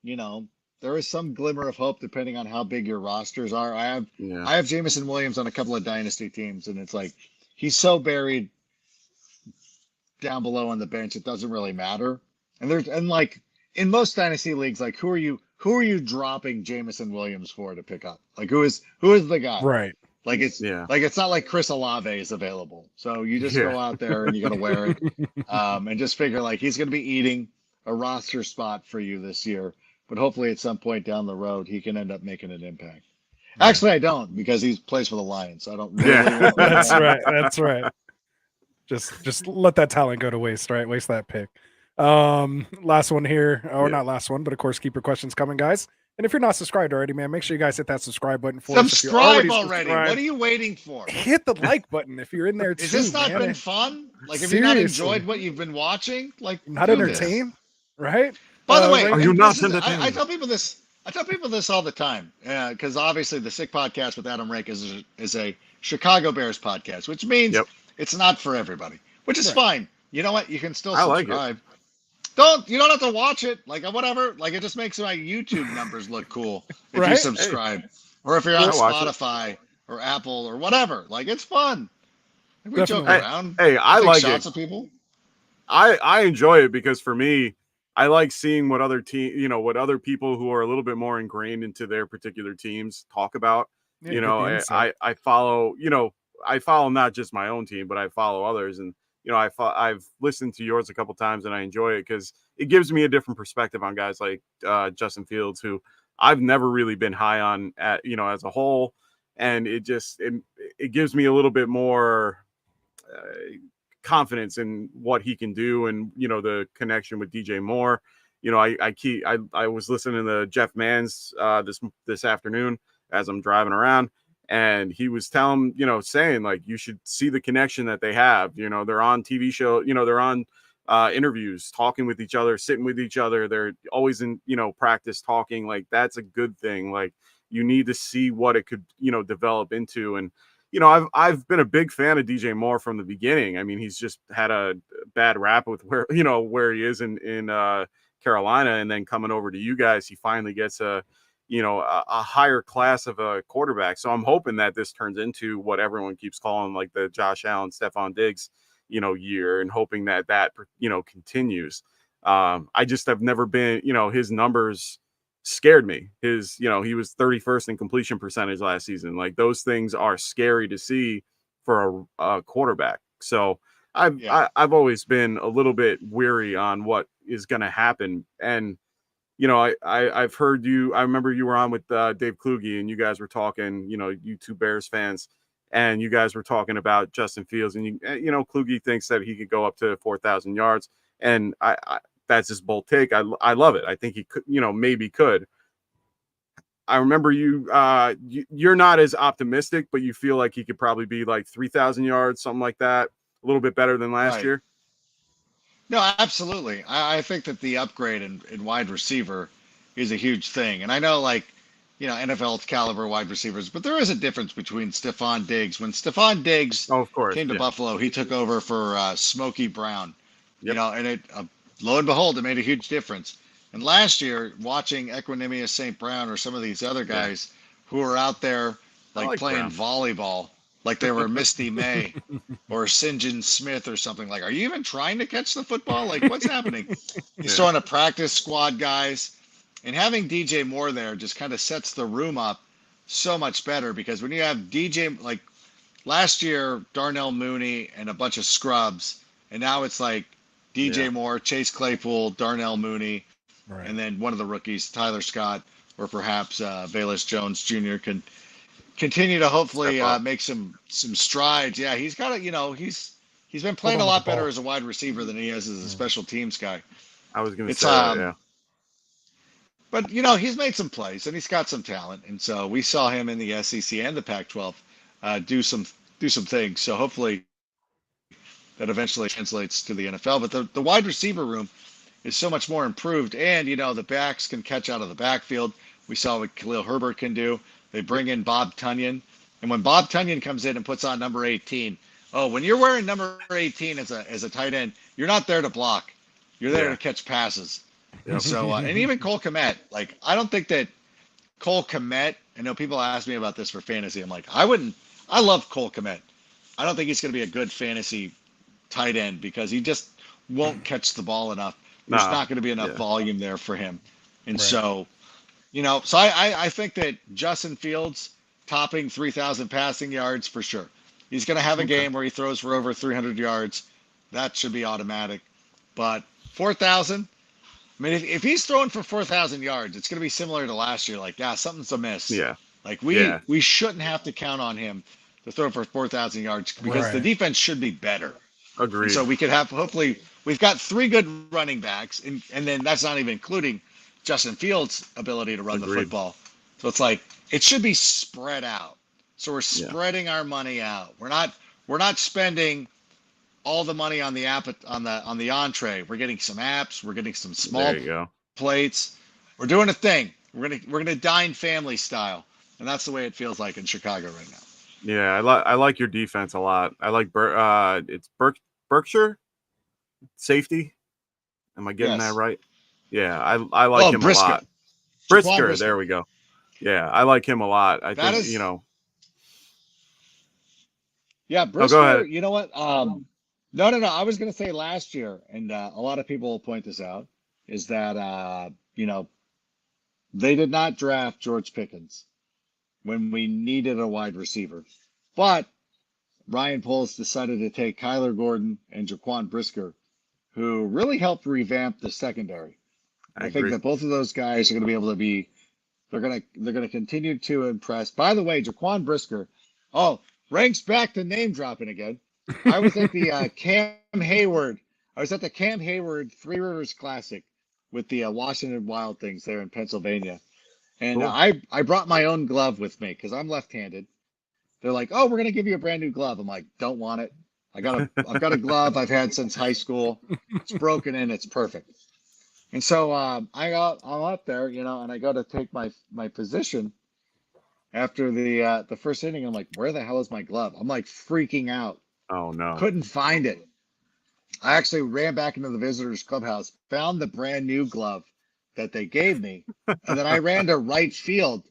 there is some glimmer of hope depending on how big your rosters are. I have Jamison Williams on a couple of Dynasty teams, and it's like he's so buried down below on the bench, it doesn't really matter. And like in most Dynasty leagues, like who are you dropping Jamison Williams for to pick up? Like who is the guy? Right. Like it's not like Chris Olave is available. So you just go out there and you got to wear it, and just figure like he's going to be eating a roster spot for you this year. But hopefully at some point down the road he can end up making an impact. Actually, I don't because he plays for the Lions. So I don't really. Yeah. That's right. That's right. Just let that talent go to waste, right? Waste that pick. Last one here, or not last one, but of course, keep your questions coming, guys. And if you're not subscribed already, man, make sure you guys hit that subscribe button for us. If you're Subscribe already. subscribed, What are you waiting for? hit the like button if you're in there too. Has this not man. been fun? Like, have you not Seriously. enjoyed what you've been watching? Like, Not do this. entertained, right? By the way, right? Are you and not this is- entertained? I tell people this. I tell people this all the time because obviously the Sick Podcast with Adam Rake is a Chicago Bears podcast, which means it's not for everybody, which is fine. You know what? You can still I like it. subscribe. You don't have to watch it. Like whatever. Like it just makes my YouTube numbers look cool if you Right? subscribe, or if you're on I watch it. Spotify or Apple or whatever. Like it's fun. Like, we joke Definitely. around. Hey, I take like shots it. at people. I enjoy it because for me, I like seeing what other what other people who are a little bit more ingrained into their particular teams talk about. Yeah, You get know, the insight. I follow, I follow not just my own team, but I follow others. And, I've listened to yours a couple times and I enjoy it because it gives me a different perspective on guys like Justin Fields, who I've never really been high on as a whole. And it gives me a little bit more confidence in what he can do and, the connection with DJ Moore. I was listening to Jeff Mans this afternoon as I'm driving around. And he was saying like, you should see the connection that they have. They're on TV show, they're on interviews, talking with each other, sitting with each other. They're always in, practice talking. Like, that's a good thing. Like, you need to see what it could, develop into. And, I've been a big fan of DJ Moore from the beginning. I mean, he's just had a bad rap with where he is in Carolina, and then coming over to you guys, he finally gets a higher class of a quarterback. So I'm hoping that this turns into what everyone keeps calling like the Josh Allen, Stephon Diggs, year, and hoping that continues. I just have never been, his numbers scared me. He was 31st in completion percentage last season. Like, those things are scary to see for a quarterback. So I've always been a little bit weary on what is going to happen. And, I've heard you. I remember you were on with Dave Kluge, and you guys were talking. You two Bears fans, and you guys were talking about Justin Fields, and Kluge thinks that he could go up to 4,000 yards, and I that's his bold take. I love it. I think he could. Maybe could. I remember you're not as optimistic, but you feel like he could probably be like 3,000 yards, something like that, a little bit better than last Right. year. No, absolutely. I think that the upgrade in wide receiver is a huge thing. And I know, like, NFL caliber wide receivers, but there is a difference between Stephon Diggs. When Stephon Diggs Oh, of course. came to Yeah. Buffalo, he took over for Smokey Brown, Yep. and it, lo and behold, it made a huge difference. And last year, watching Equinemius St. Brown or some of these other guys who were out there like playing volleyball, like they were Misty May or Sinjin Smith or something. Like, are you even trying to catch the football? Like, what's happening? He's throwing a practice squad guys, and having DJ Moore there just kind of sets the room up so much better, because when you have DJ, like last year, Darnell Mooney and a bunch of scrubs, and now it's like DJ Moore, Chase Claypool, Darnell Mooney, and then one of the rookies, Tyler Scott, or perhaps Velus Jones Jr. can continue to hopefully make some strides. Yeah, he's got to, he's been playing a lot better as a wide receiver than he is as a special teams guy. I was going to say that, yeah. But, he's made some plays and he's got some talent. And so we saw him in the SEC and the Pac-12 do some things. So hopefully that eventually translates to the NFL. But the wide receiver room is so much more improved. And, the backs can catch out of the backfield. We saw what Khalil Herbert can do. They bring in Bob Tunyon. And when Bob Tunyon comes in and puts on number 18, when you're wearing number 18 as a tight end, you're not there to block. You're there to catch passes. Yep. So, and even Cole Kmet, like, I don't think that Cole Kmet, I know people ask me about this for fantasy. I'm like, I love Cole Kmet. I don't think he's going to be a good fantasy tight end because he just won't catch the ball enough. There's not going to be enough volume there for him. And so, so I think that Justin Fields topping 3,000 passing yards for sure. He's going to have a game where he throws for over 300 yards. That should be automatic. But 4,000, I mean, if he's throwing for 4,000 yards, it's going to be similar to last year. Like, something's amiss. Yeah. Like, we shouldn't have to count on him to throw for 4,000 yards because the defense should be better. Agreed. And so we could have, hopefully, we've got 3 good running backs, and then that's not even including Justin Fields' ability to run the football. So it's like, it should be spread out. So we're spreading our money out. We're not spending all the money on the on the entree. We're getting some apps. We're getting some small plates. We're doing a thing. We're gonna dine family style, and that's the way it feels like in Chicago right now. Yeah, I like your defense a lot. I like Berkshire safety. Am I getting that right? Yeah, I like him Brisker. a lot. Brisker, there we go. Yeah, I like him a lot. I think Yeah, Brisker. Go ahead. You know what? No. I was going to say last year, and a lot of people will point this out, is that they did not draft George Pickens when we needed a wide receiver, but Ryan Poles decided to take Kyler Gordon and Jaquan Brisker, who really helped revamp the secondary. I think that both of those guys are going to be able to be. They're going to continue to impress. By the way, Jaquan Brisker, ranks back to name dropping again. I was at the Cam Hayward. I was at the Cam Hayward Three Rivers Classic with the Washington Wild Things there in Pennsylvania, and I brought my own glove with me because I'm left-handed. They're like, "Oh, we're gonna give you a brand new glove." I'm like, "Don't want it. I've got a glove I've had since high school. It's broken in. It's perfect." And so I'm up there, and I go to take my position after the first inning. I'm like, where the hell is my glove? I'm like freaking out. Oh no. Couldn't find it. I actually ran back into the visitors clubhouse, found the brand new glove that they gave me, and then I ran to right field.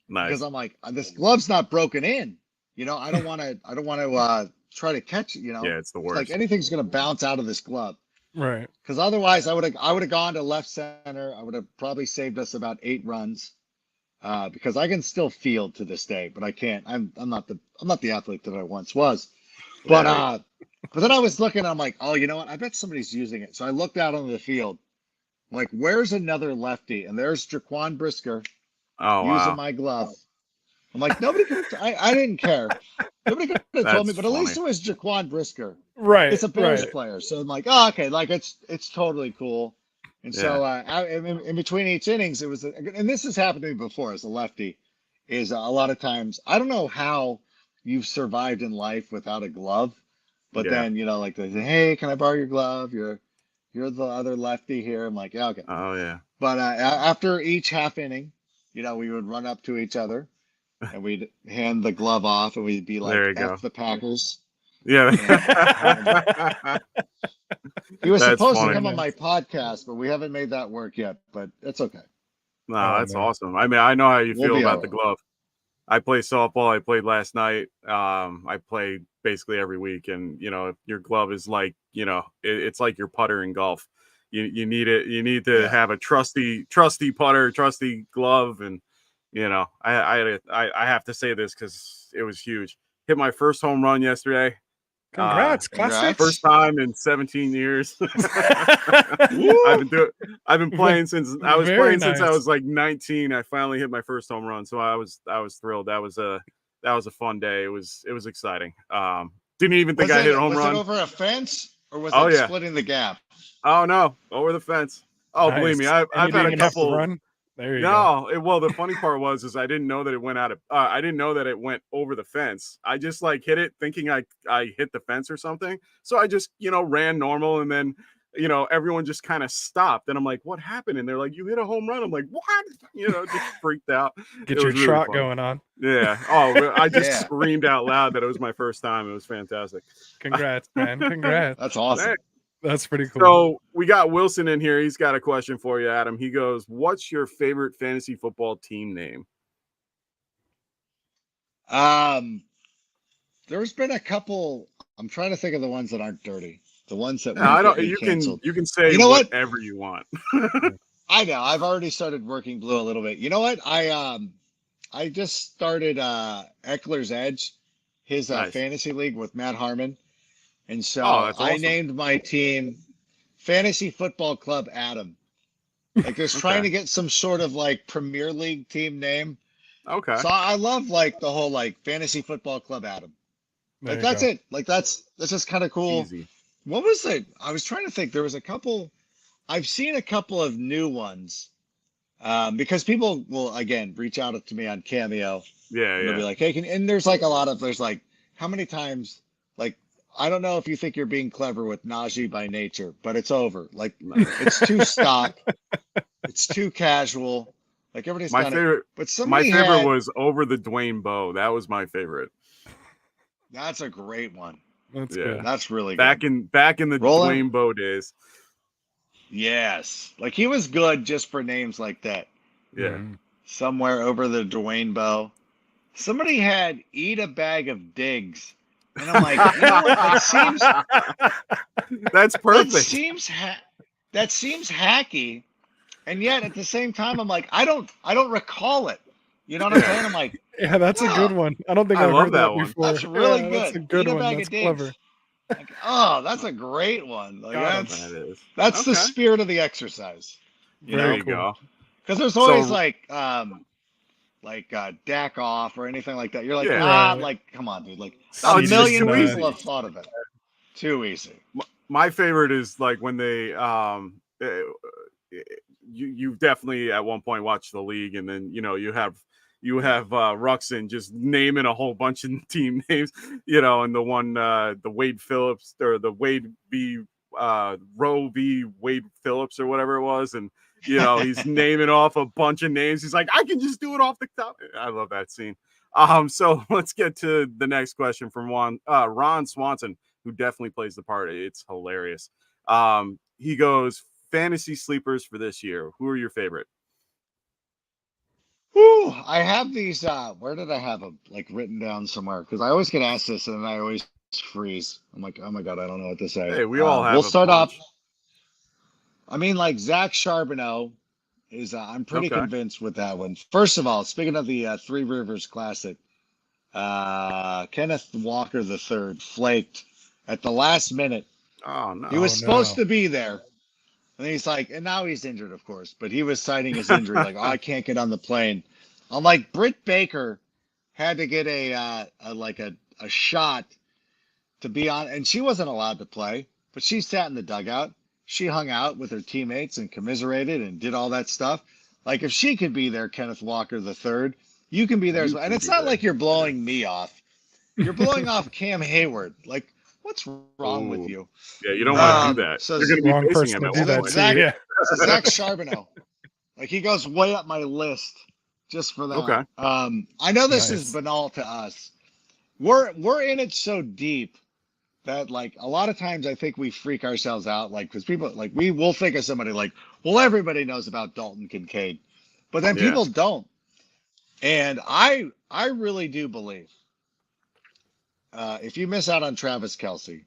Nice. Because I'm like, this glove's not broken in. I don't want to try to catch it, Yeah, it's the worst. Like anything's gonna bounce out of this glove. Right. Because otherwise I would have gone to left center. I would have probably saved us about 8 runs. Because I can still field to this day, but I can't. I'm not the athlete that I once was. But then I was looking, I'm like, oh, you know what? I bet somebody's using it. So I looked out on the field. I'm like, where's another lefty? And there's Jaquan Brisker using my glove. I'm like, nobody could I didn't care. Nobody could have told me, but at least it was Jaquan Brisker. Right. It's a Bears player. So I'm like, oh, okay, like it's totally cool. And so in between each innings, it was, and this has happened to me before as a lefty, is a lot of times, I don't know how you've survived in life without a glove, but then, like they say, hey, can I borrow your glove? You're the other lefty here. I'm like, yeah, okay. Oh yeah. But after each half inning, we would run up to each other and we'd hand the glove off and we'd be like, There you F go. the Packers. Yeah. He was That's supposed funny. to come on my podcast, but we haven't made that work yet, but it's okay. No, that's man. awesome. I mean, I know how you We'll feel be about all the right. glove. I play softball. I played last night. I play basically every week, and your glove is like, it's like your putter in golf. You need it. You need to have a trusty putter, trusty glove, and I have to say this because it was huge. Hit my first home run yesterday. Congrats, Classic. First time in 17 years. I've been playing since I was Very playing since I nice. was like 19. I finally hit my first home run, so I was thrilled. That was a fun day. It was exciting. Didn't even think I hit a home run. Was it over a fence or was Oh, it yeah. splitting the gap? Oh no, over the fence. Oh, believe me, Nice. I've And you had a didn't have to couple. run? There you go. No, well, the funny part was I didn't know that it went out of. I didn't know that it went over the fence. I just like hit it thinking I hit the fence or something. So I just ran normal, and then everyone just kind of stopped, and I'm like, "What happened?" And they're like, "You hit a home run." I'm like, "What?" Just freaked out. Get It your was really trot fun. going on. Yeah. Oh, I just Yeah. screamed out loud that it was my first time. It was fantastic. Congrats, man. Congrats. That's awesome. That's pretty cool. So we got Wilson in here. He's got a question for you, Adam. He goes, "What's your favorite fantasy football team name?" There's been a couple. I'm trying to think of the ones that aren't dirty. The ones that I won't don't. get me canceled. You can say You know what? whatever you want. I know. I've already started working blue a little bit. You know what? I just started Eckler's Edge, his Nice. fantasy league with Matt Harmon, and so Oh, that's I awesome. named my team Fantasy Football Club Adam. Like, just trying to get some sort of like Premier League team name. Okay. So I love like the whole like Fantasy Football Club Adam. There Like you that's go. it. Like that's just kind of cool. Easy. What was it? I was trying to think. There was a couple. I've seen a couple of new ones because people will again reach out to me on Cameo. Yeah, And they'll be yeah. like, hey, and there's like there's like, how many times, like, I don't know if you think you're being clever with Najee by nature, but it's over. Like, it's too stock. It's too casual. Like, everybody's My done favorite. it. But My somebody favorite had, was Over the Dwayne Bowe. That was my favorite. that's a great one. That's Yeah. good. That's really Back good. in the Rolling. Dwayne Bowe days. Yes. Like, he was good just for names like that. Yeah. Mhm. Somewhere over the Dwayne Bowe. Somebody had Eat a Bag of Digs. And I'm like, you know what? That seems That's perfect. that seems hacky, and yet at the same time, I'm like, I don't recall it. You know what I'm saying? I'm like, Yeah, that's a good one. I don't think I I've love heard that that one. before. that's really Yeah, good. That's a good Eat a one. bag That's of digs. clever. Like, oh, that's a great one. Like, Got 'em. That is. that's the Okay. spirit of the exercise. You There Very you cool. go. Because there's always So- like Dak off or anything like that. You're like, Yeah. Right. like, come on, dude. Like, Oh, a it's just million too people easy. have thought of it. Too easy. My favorite is like when they you've definitely at one point watched the league, and then you have Ruxin just naming a whole bunch of team names, and the one the Wade Phillips or the Wade v Roe v Wade Phillips or whatever it was, and he's naming off a bunch of names. He's like, I can just do it off the top. I love that scene. So let's get to the next question from Ron Swanson, who definitely plays the part. It's hilarious. He goes, fantasy sleepers for this year. Who are your favorite? Whew, I have these. Where did I have them? Like, written down somewhere? Because I always get asked this, and I always freeze. I'm like, oh my god, I don't know what to say. Hey, we all have. We'll a start bunch. off. I mean, like Zach Charbonneau is. I'm pretty Okay. convinced with that one. First of all, speaking of the Three Rivers Classic, Kenneth Walker III flaked at the last minute. Oh no. He was Oh, supposed no. to be there. And he's like, and now he's injured, of course, but he was citing his injury, like, oh, I can't get on the plane. I'm like, Britt Baker had to get a shot to be on, and she wasn't allowed to play, but she sat in the dugout. she hung out with her teammates and commiserated and did all that stuff. Like if she could be there, Kenneth Walker III, you can be there as well. And it's not like you're blowing me off. You're blowing off Cam Hayward. Like, what's wrong with you? Yeah, you don't want to do that. So You're going to Wrong be facing person him to at do one that point. to. Yeah. So Zach Charbonneau, like he goes way up my list just for that. Okay. I know this Nice. is banal to us. We're in it so deep that like a lot of times I think we freak ourselves out, like because people like we will think of somebody like, well, everybody knows about Dalton Kincaid, but then Yeah. people don't. And I really do believe if you miss out on Travis Kelce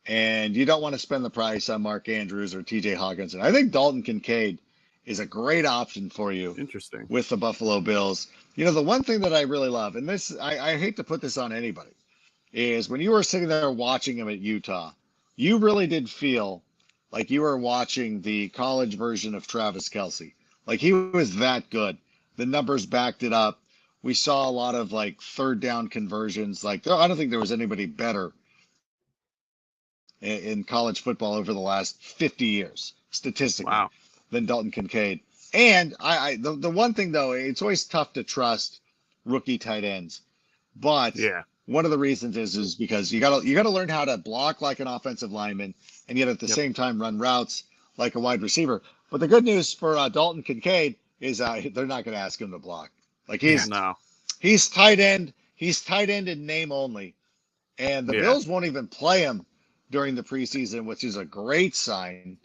and you don't want to spend the price on Mark Andrews or TJ Hawkinson, I think Dalton Kincaid is a great option for you Interesting. with the Buffalo Bills. You know, the one thing that I really love, and this, I hate to put this on anybody, is when you were sitting there watching him at Utah, you really did feel like you were watching the college version of Travis Kelce. Like he was that good. The numbers backed it up. We saw a lot of like third down conversions. Like I don't think there was anybody better in college football over the last 50 years, statistically, Wow. than Dalton Kincaid. And the one thing though, it's always tough to trust rookie tight ends. But Yeah. one of the reasons is because you gotta learn how to block like an offensive lineman, and yet at the same time run routes like a wide receiver. But the good news for Dalton Kincaid is they're not going to ask him to block. Like he's tight end. He's tight end in name only, and the Bills won't even play him during the preseason, which is a great sign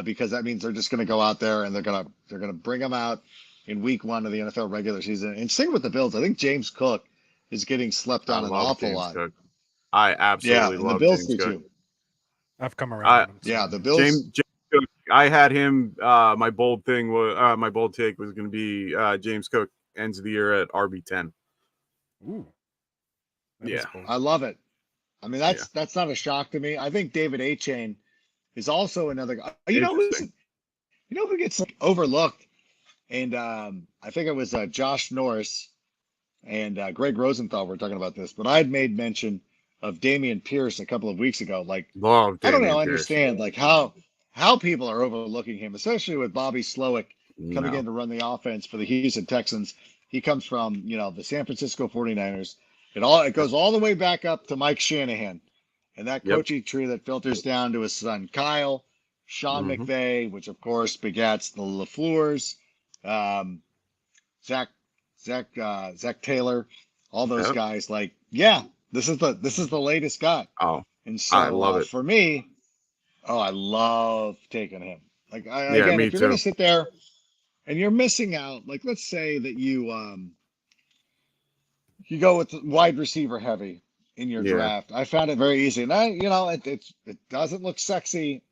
because that means they're just going to go out there and they're gonna bring him out in week 1 of the NFL regular season. And same with the Bills. I think James Cook is getting slept on an awful James lot. Cook. I absolutely and love the Bills James do Cook. too. I've come around. on him, so. Yeah, the Bills. James Cook. I had him. My bold thing was my bold take was going to be James Cook ends of the year at RB10. Ooh. That Yeah. is cool. I love it. I mean, that's not a shock to me. I think David Achane is also another guy. You know who gets like, overlooked? And I think it was Josh Norris and Greg Rosenthal were talking about this, but I had made mention of Damian Pierce a couple of weeks ago. Like, Love I don't Dameon know, Pierce. understand like how people are overlooking him, especially with Bobby Slowick coming in to run the offense for the Houston Texans. He comes from, the San Francisco 49ers. It goes all the way back up to Mike Shanahan and that coaching tree that filters down to his son Kyle, Sean McVay, which of course begats the LaFleurs, Zach Taylor, all those guys. Like, this is the latest guy. Oh, and so I love it. For me, I love taking him. Like, Yeah, again, me if you're too. gonna sit there and you're missing out, like let's say that you go with wide receiver heavy in your draft. I found it very easy, and it doesn't look sexy,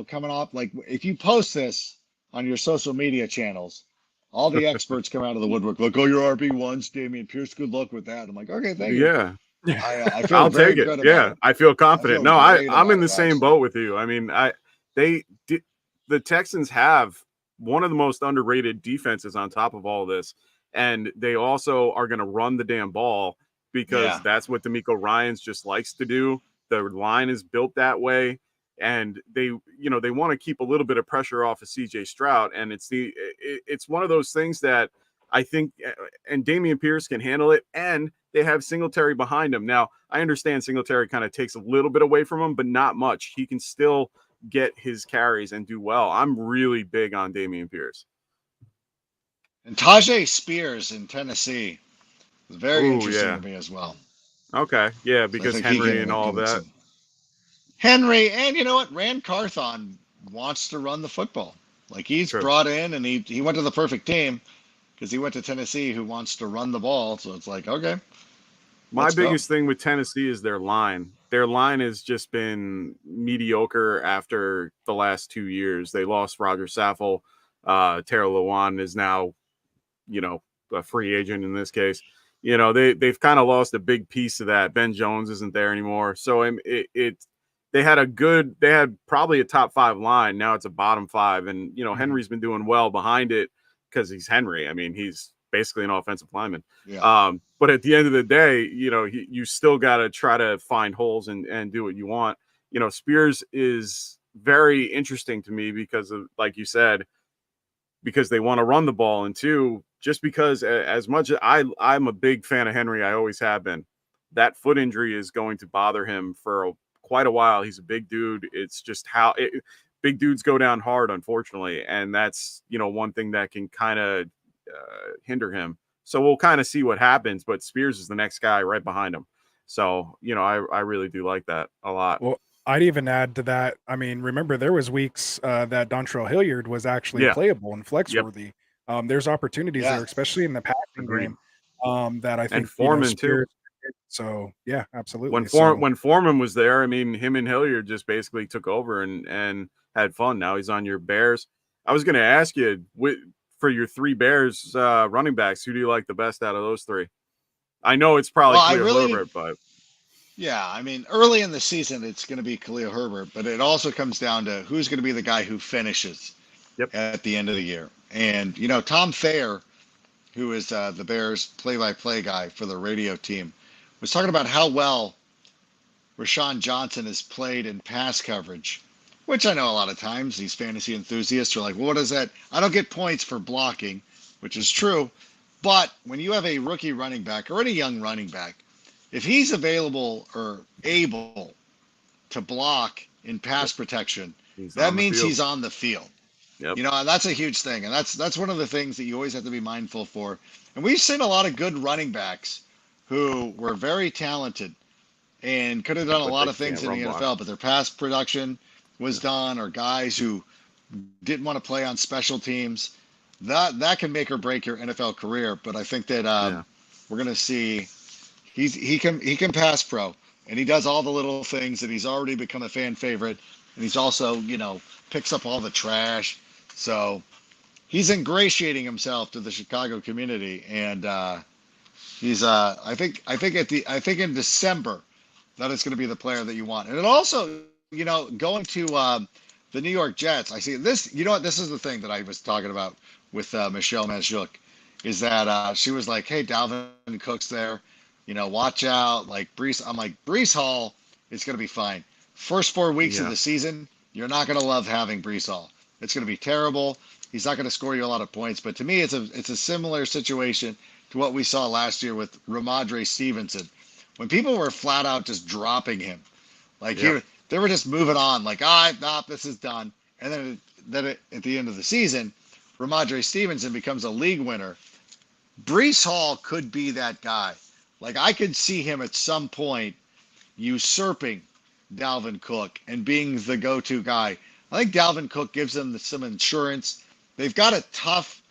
coming off. Like if you post this on your social media channels, all the experts come out of the woodwork. Look, your RB1s, Damian Pierce. Good luck with that. I'm like, okay, thank you. Yeah. I feel I'll very take it. good about Yeah, it. I feel confident. I feel great I'm in about the it, same actually. boat with you. I mean, the Texans have one of the most underrated defenses on top of all this, and they also are going to run the damn ball because that's what D'Amico Ryans just likes to do. The line is built that way, and they want to keep a little bit of pressure off of CJ Stroud, and it's one of those things that I think, and Damian Pierce can handle it, and they have Singletary behind him. Now, I understand Singletary kind of takes a little bit away from him, but not much. He can still get his carries and do well. I'm really big on Damian Pierce. And Tajay Spears in Tennessee is very interesting to me as well. Okay, yeah, So I because think he Henry can and all give it that. some- Henry, and you know what? Rand Carthon wants to run the football. Like he's brought in, and he went to the perfect team because he went to Tennessee, who wants to run the ball. So it's like, okay. My let's go. biggest thing with Tennessee is their line. Their line has just been mediocre after the last 2 years. They lost Roger Saffold. Terrell Lewan is now, a free agent in this case. They've kind of lost a big piece of that. Ben Jones isn't there anymore. So they had probably a top 5 line. Now it's a bottom 5. And, Henry's been doing well behind it because he's Henry. I mean, he's basically an offensive lineman. Yeah. But at the end of the day, you still got to try to find holes and do what you want. Spears is very interesting to me because of, like you said, because they want to run the ball, and two, just because as much as I'm a big fan of Henry, I always have been, that foot injury is going to bother him for quite a while. He's a big dude. It's just how big dudes go down hard, unfortunately, and that's, you know, one thing that can kind of hinder him. So we'll kind of see what happens, but Spears is the next guy right behind him. So, you know, I really do like that a lot. Well, I'd even add to that. I mean, remember there was weeks that Dontrell Hilliard was actually playable and flex worthy. There's opportunities there, especially in the passing game. That I think, and Foreman too. So yeah, absolutely. When Foreman was there, I mean, him and Hilliard just basically took over and had fun. Now he's on your Bears. I was going to ask you, for your three Bears running backs, who do you like the best out of those three? I know it's probably Khalil Herbert, but yeah, I mean, early in the season, it's going to be Khalil Herbert, but it also comes down to who's going to be the guy who finishes at the end of the year. And, you know, Tom Thayer, who is the Bears play-by-play guy for the radio team, was talking about how well Rashawn Johnson has played in pass coverage, which I know a lot of times these fantasy enthusiasts are like, well, what is that? I don't get points for blocking, which is true. But when you have a rookie running back or any young running back, if he's available or able to block in pass protection, that means he's on the field. Yep. You know, and that's a huge thing. And that's one of the things that you always have to be mindful for. And we've seen a lot of good running backs who were very talented and could have done a lot of things in the NFL, but their pass production was done, or guys who didn't want to play on special teams. That can make or break your NFL career. But I think that we're going to see he can pass pro, and he does all the little things, that he's already become a fan favorite, and he's also, you know, picks up all the trash. So he's ingratiating himself to the Chicago community, and he's I think in December that is going to be the player that you want. And it also, you know, going to the New York Jets, I see this. You know what? This is the thing that I was talking about with Michelle Mazjuk, is that she was like, "Hey, Dalvin Cook's there. You know, watch out." Like Breece, I'm like, Breece Hall is going to be fine. First 4 weeks of the season, you're not going to love having Breece Hall. It's going to be terrible. He's not going to score you a lot of points. But to me, it's a similar situation to what we saw last year with Ramondre Stevenson, when people were flat out just dropping him. Like they were just moving on. Like, this is done. And then at the end of the season, Ramondre Stevenson becomes a league winner. Breece Hall could be that guy. Like, I could see him at some point usurping Dalvin Cook and being the go-to guy. I think Dalvin Cook gives them some insurance. They've got a tough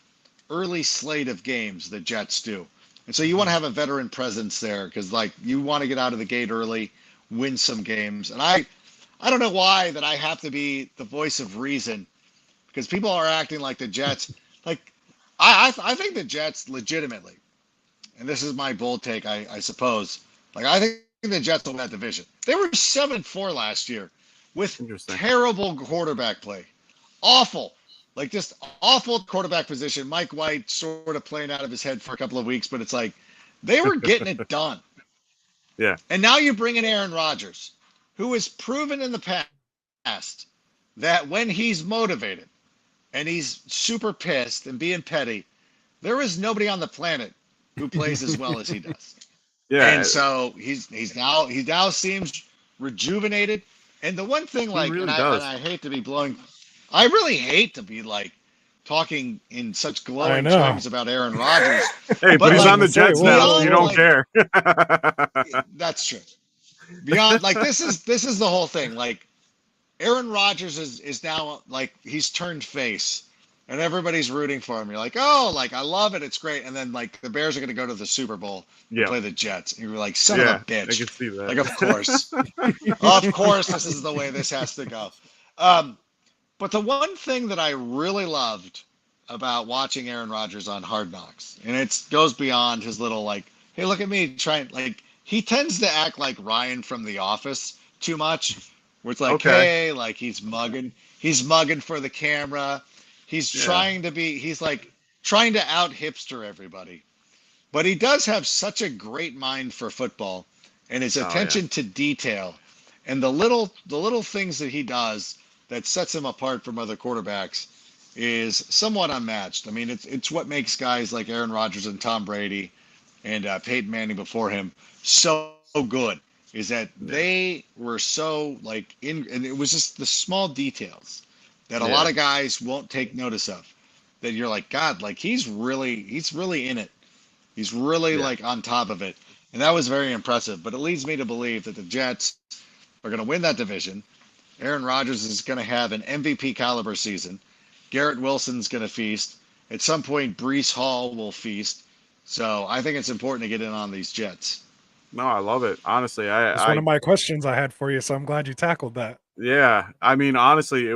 early slate of games, the Jets do. And so you want to have a veteran presence there, because, like, you want to get out of the gate early, win some games. And I don't know why that I have to be the voice of reason, because people are acting like the Jets. Like, I think the Jets legitimately, and this is my bold take, I suppose, like, I think the Jets will win that division. They were 7-4 last year with terrible quarterback play. Awful. Like, just awful quarterback position. Mike White sort of playing out of his head for a couple of weeks, but it's like they were getting it done. Yeah. And now you bring in Aaron Rodgers, who has proven in the past that when he's motivated and he's super pissed and being petty, there is nobody on the planet who plays as well as he does. Yeah. And so he now seems rejuvenated. And the one thing, like, really and I hate to be I really hate to be like talking in such glowing terms about Aaron Rodgers. Hey, but he's on the Jets now. So you don't care. That's true. Beyond, like, this is the whole thing. Like, Aaron Rodgers is now, like, he's turned face, and everybody's rooting for him. You're like, oh, like, I love it. It's great. And then, like, the Bears are going to go to the Super Bowl and play the Jets. And you're like, son of a bitch. I can see that. Like, of course. Of course, this is the way this has to go. But the one thing that I really loved about watching Aaron Rodgers on Hard Knocks, and it goes beyond his little, like, hey, look at me trying, like, he tends to act like Ryan from The Office too much, where it's like, hey, like, he's mugging for the camera. He's trying to out hipster everybody. But he does have such a great mind for football, and his attention to detail, and the little things that he does that sets him apart from other quarterbacks is somewhat unmatched. I mean, it's what makes guys like Aaron Rodgers and Tom Brady and Peyton Manning before him so good, is that they were so like and it was just the small details that a lot of guys won't take notice of. That you're like, God, like he's really in it. He's really like on top of it. And that was very impressive. But it leads me to believe that the Jets are going to win that division. Aaron Rodgers is going to have an MVP caliber season. Garrett Wilson's going to feast. At some point, Breece Hall will feast. So I think it's important to get in on these Jets. No, I love it. Honestly, That's one of my questions I had for you, so I'm glad you tackled that. Yeah, I mean, honestly,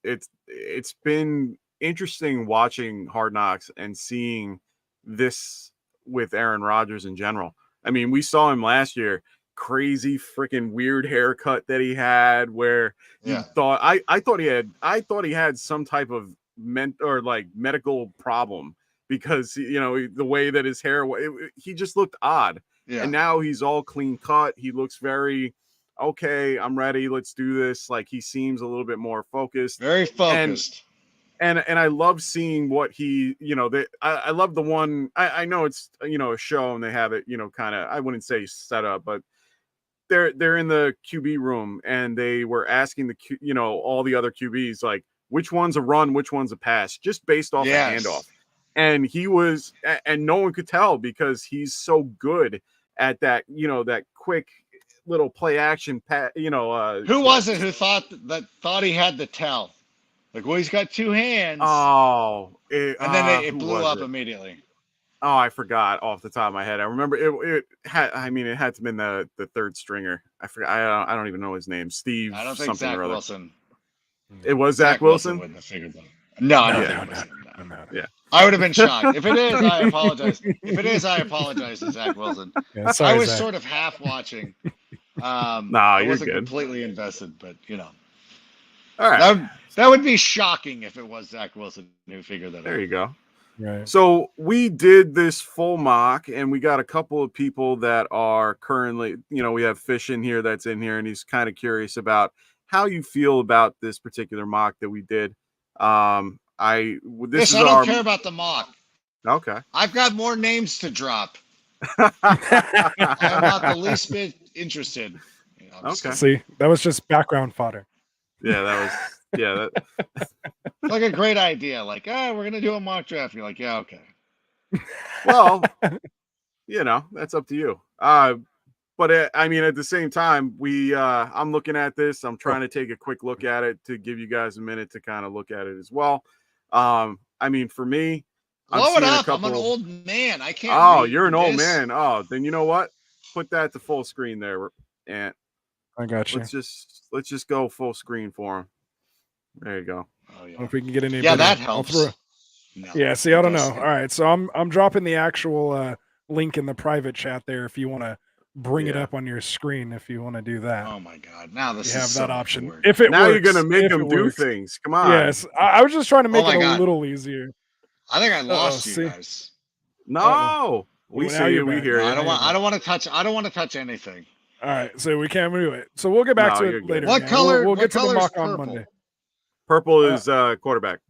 it's been interesting watching Hard Knocks and seeing this with Aaron Rodgers in general. I mean, we saw him last year, crazy freaking weird haircut that he had, where you thought I thought he had some type of medical problem, because the way that his hair he just looked odd. Yeah. And now he's all clean cut. He looks very okay. I'm ready. Let's do this. Like, he seems a little bit more focused. Very focused. And I love seeing what he, I love the one. I know it's a show and they have it, kind of, I wouldn't say set up, but they're in the QB room and they were asking all the other QBs, like, which one's a run, which one's a pass, just based off the handoff. And he was, and no one could tell because he's so good at that, that quick little play action pat. Who was it who thought he had the tell? Like, well, he's got two hands. Oh, and then it blew up immediately. Oh, I forgot off the top of my head. I remember it had. I mean, it had to have been the third stringer. I forgot. I don't even know his name. Steve. I don't think Zach Wilson. It was Zach Wilson. Wouldn't have figured that. No, I don't think it was. Yeah. I would have been shocked. If it is, I apologize. If it is, I apologize to Zach Wilson. Yeah, sorry, I was Zach. sort of half watching. I wasn't good. Completely invested, but All right. That would be shocking if it was Zach Wilson who figured that out. There you go. Right. So we did this full mock, and we got a couple of people that are currently, we have Fish in here that's in here, and he's kind of curious about how you feel about this particular mock that we did. I don't care about the mock. Okay. I've got more names to drop. I'm not the least bit interested. Okay. See, that was just background fodder. Yeah, that was. Yeah, that. Like a great idea. Like, we're gonna do a mock draft. You're like, yeah, okay. Well, that's up to you. But I mean, at the same time, I'm looking at this. I'm trying to take a quick look at it to give you guys a minute to kind of look at it as well. I mean, for me, blow it up. I'm an old man. I can't. Oh, you're an old man. Oh, then you know what? Put that to full screen there, and I got you. Let's just go full screen for him. There you go. Oh, yeah. If we can get any. Yeah, that helps. No, yeah. See, I don't know. All right, so I'm dropping the actual link in the private chat there if you want to bring it up on your screen. If you want to do that. Oh my God! Now this you is have that option. Weird. If it now works, you're gonna make them do things. Come on. Yes, I was just trying to make it a little easier. I think I lost you guys. No, we see you. We hear you. I don't want to touch anything. All right, so we can't do it. So we'll get back to it later. What color? We'll get to the mock purple? on Monday. Purple is quarterback.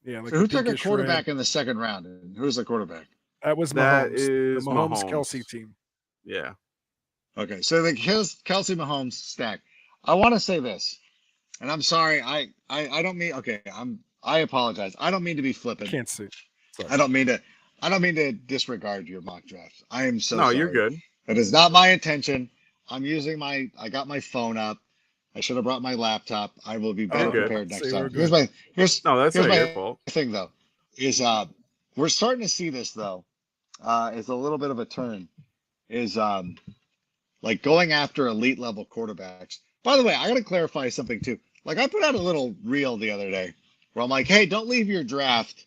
Yeah. Like so who took a quarterback in the second round? And who's the quarterback? That was Mahomes. That is the Mahomes Kelsey team. Yeah. Okay, so the Kelsey Mahomes stack. I want to say this, and I'm sorry. I don't mean. Okay, I apologize. I don't mean to be flippant. Can't see. Sorry. I don't mean to disregard your mock draft. I am so. No, sorry. you're good. That is not my intention. I'm using I got my phone up. I should have brought my laptop. I will be better prepared next time. Here's not your fault. Thing though is we're starting to see this though is a little bit of a turn is like going after elite level quarterbacks. By the way, I got to clarify something too. Like I put out a little reel the other day where I'm like, hey, don't leave your draft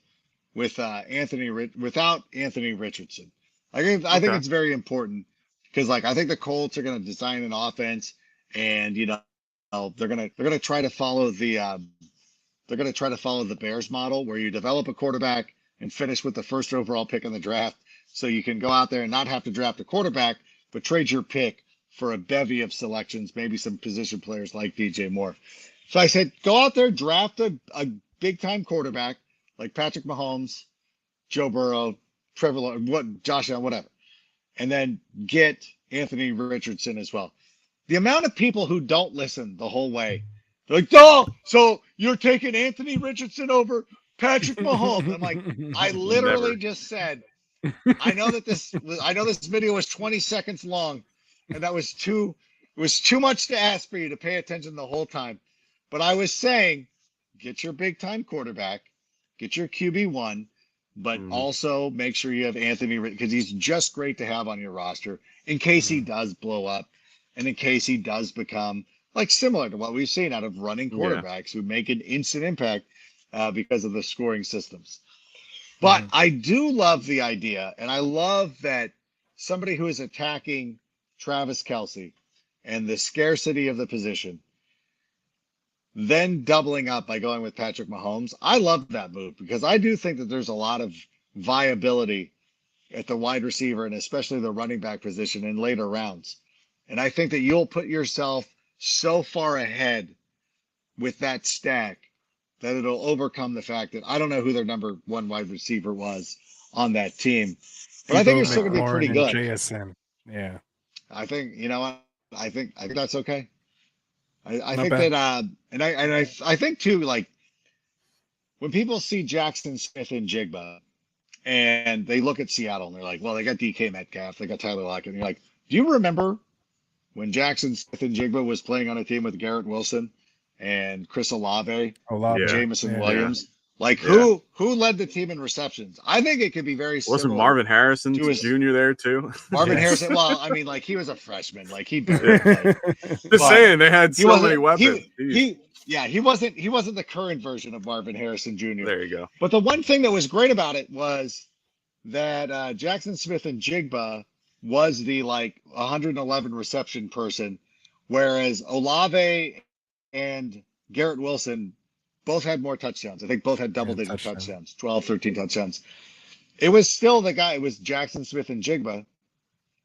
with without Anthony Richardson. I think it's very important because like I think the Colts are going to design an offense and they're gonna try to follow the Bears model where you develop a quarterback and finish with the first overall pick in the draft, so you can go out there and not have to draft a quarterback, but trade your pick for a bevy of selections, maybe some position players like DJ Moore. So I said, go out there, draft a big time quarterback like Patrick Mahomes, Joe Burrow, Trevor Lawrence, Josh Allen, whatever, and then get Anthony Richardson as well. The amount of people who don't listen the whole way, they're like, "Oh, so you're taking Anthony Richardson over Patrick Mahomes?" I'm like, I literally just said, I know this video was 20 seconds long, and it was too much to ask for you to pay attention the whole time. But I was saying, get your big time quarterback, get your QB1, but also make sure you have Anthony, because he's just great to have on your roster in case he does blow up, and in case he does become like similar to what we've seen out of running quarterbacks who make an instant impact because of the scoring systems. But I do love the idea, and I love that somebody who is attacking Travis Kelce and the scarcity of the position, then doubling up by going with Patrick Mahomes. I love that move because I do think that there's a lot of viability at the wide receiver and especially the running back position in later rounds. And I think that you'll put yourself so far ahead with that stack that it'll overcome the fact that I don't know who their number one wide receiver was on that team, but I think it's still going to be pretty good. JSN. Yeah. I think, you know what? I think that's okay. I think bad. That, and I think too, like when people see Jackson Smith and Jigba and they look at Seattle and they're like, well, they got DK Metcalf, they got Tyler Lockett. And you're like, do you remember when Jackson Smith and Jigba was playing on a team with Garrett Wilson and Chris Olave, Jamison Williams? Like who led the team in receptions? I think it could be very similar. Wasn't Marvin Harrison Jr. there too? Marvin Harrison. Well, I mean, like he was a freshman. Like he barely played. Just saying, they had so many weapons. He wasn't the current version of Marvin Harrison Jr. There you go. But the one thing that was great about it was that Jackson Smith and Jigba was the like 111 reception person, whereas Olave and Garrett Wilson both had more touchdowns. I think both had double-digit touchdowns, 12, 13 touchdowns. It was still the guy. It was Jackson Smith and Jigba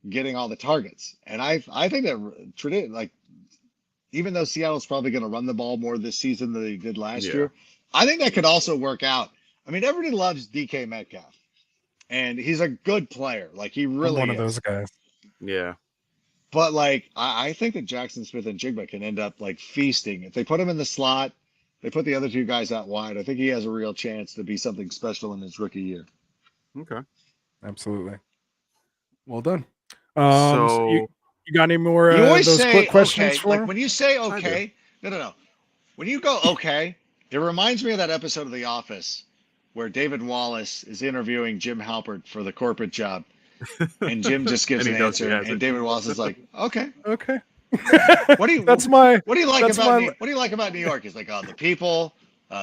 getting all the targets. And I think that, like, even though Seattle's probably going to run the ball more this season than they did last year, I think that could also work out. I mean, everybody loves DK Metcalf, and he's a good player. Like, he really one of those guys. Yeah. But, like, I think that Jackson Smith and Jigba can end up, like, feasting. If they put him in the slot, they put the other two guys out wide, I think he has a real chance to be something special in his rookie year. Okay. Absolutely. Well done. So so you got any more you always those say, quick questions okay, for like him? when you say okay, no. When you go okay, it reminds me of that episode of The Office where David Wallace is interviewing Jim Halpert for the corporate job. And Jim just gives an answer, and David Wallace is like, okay. Okay. What do you What do you like about New York? He's like, oh, the people,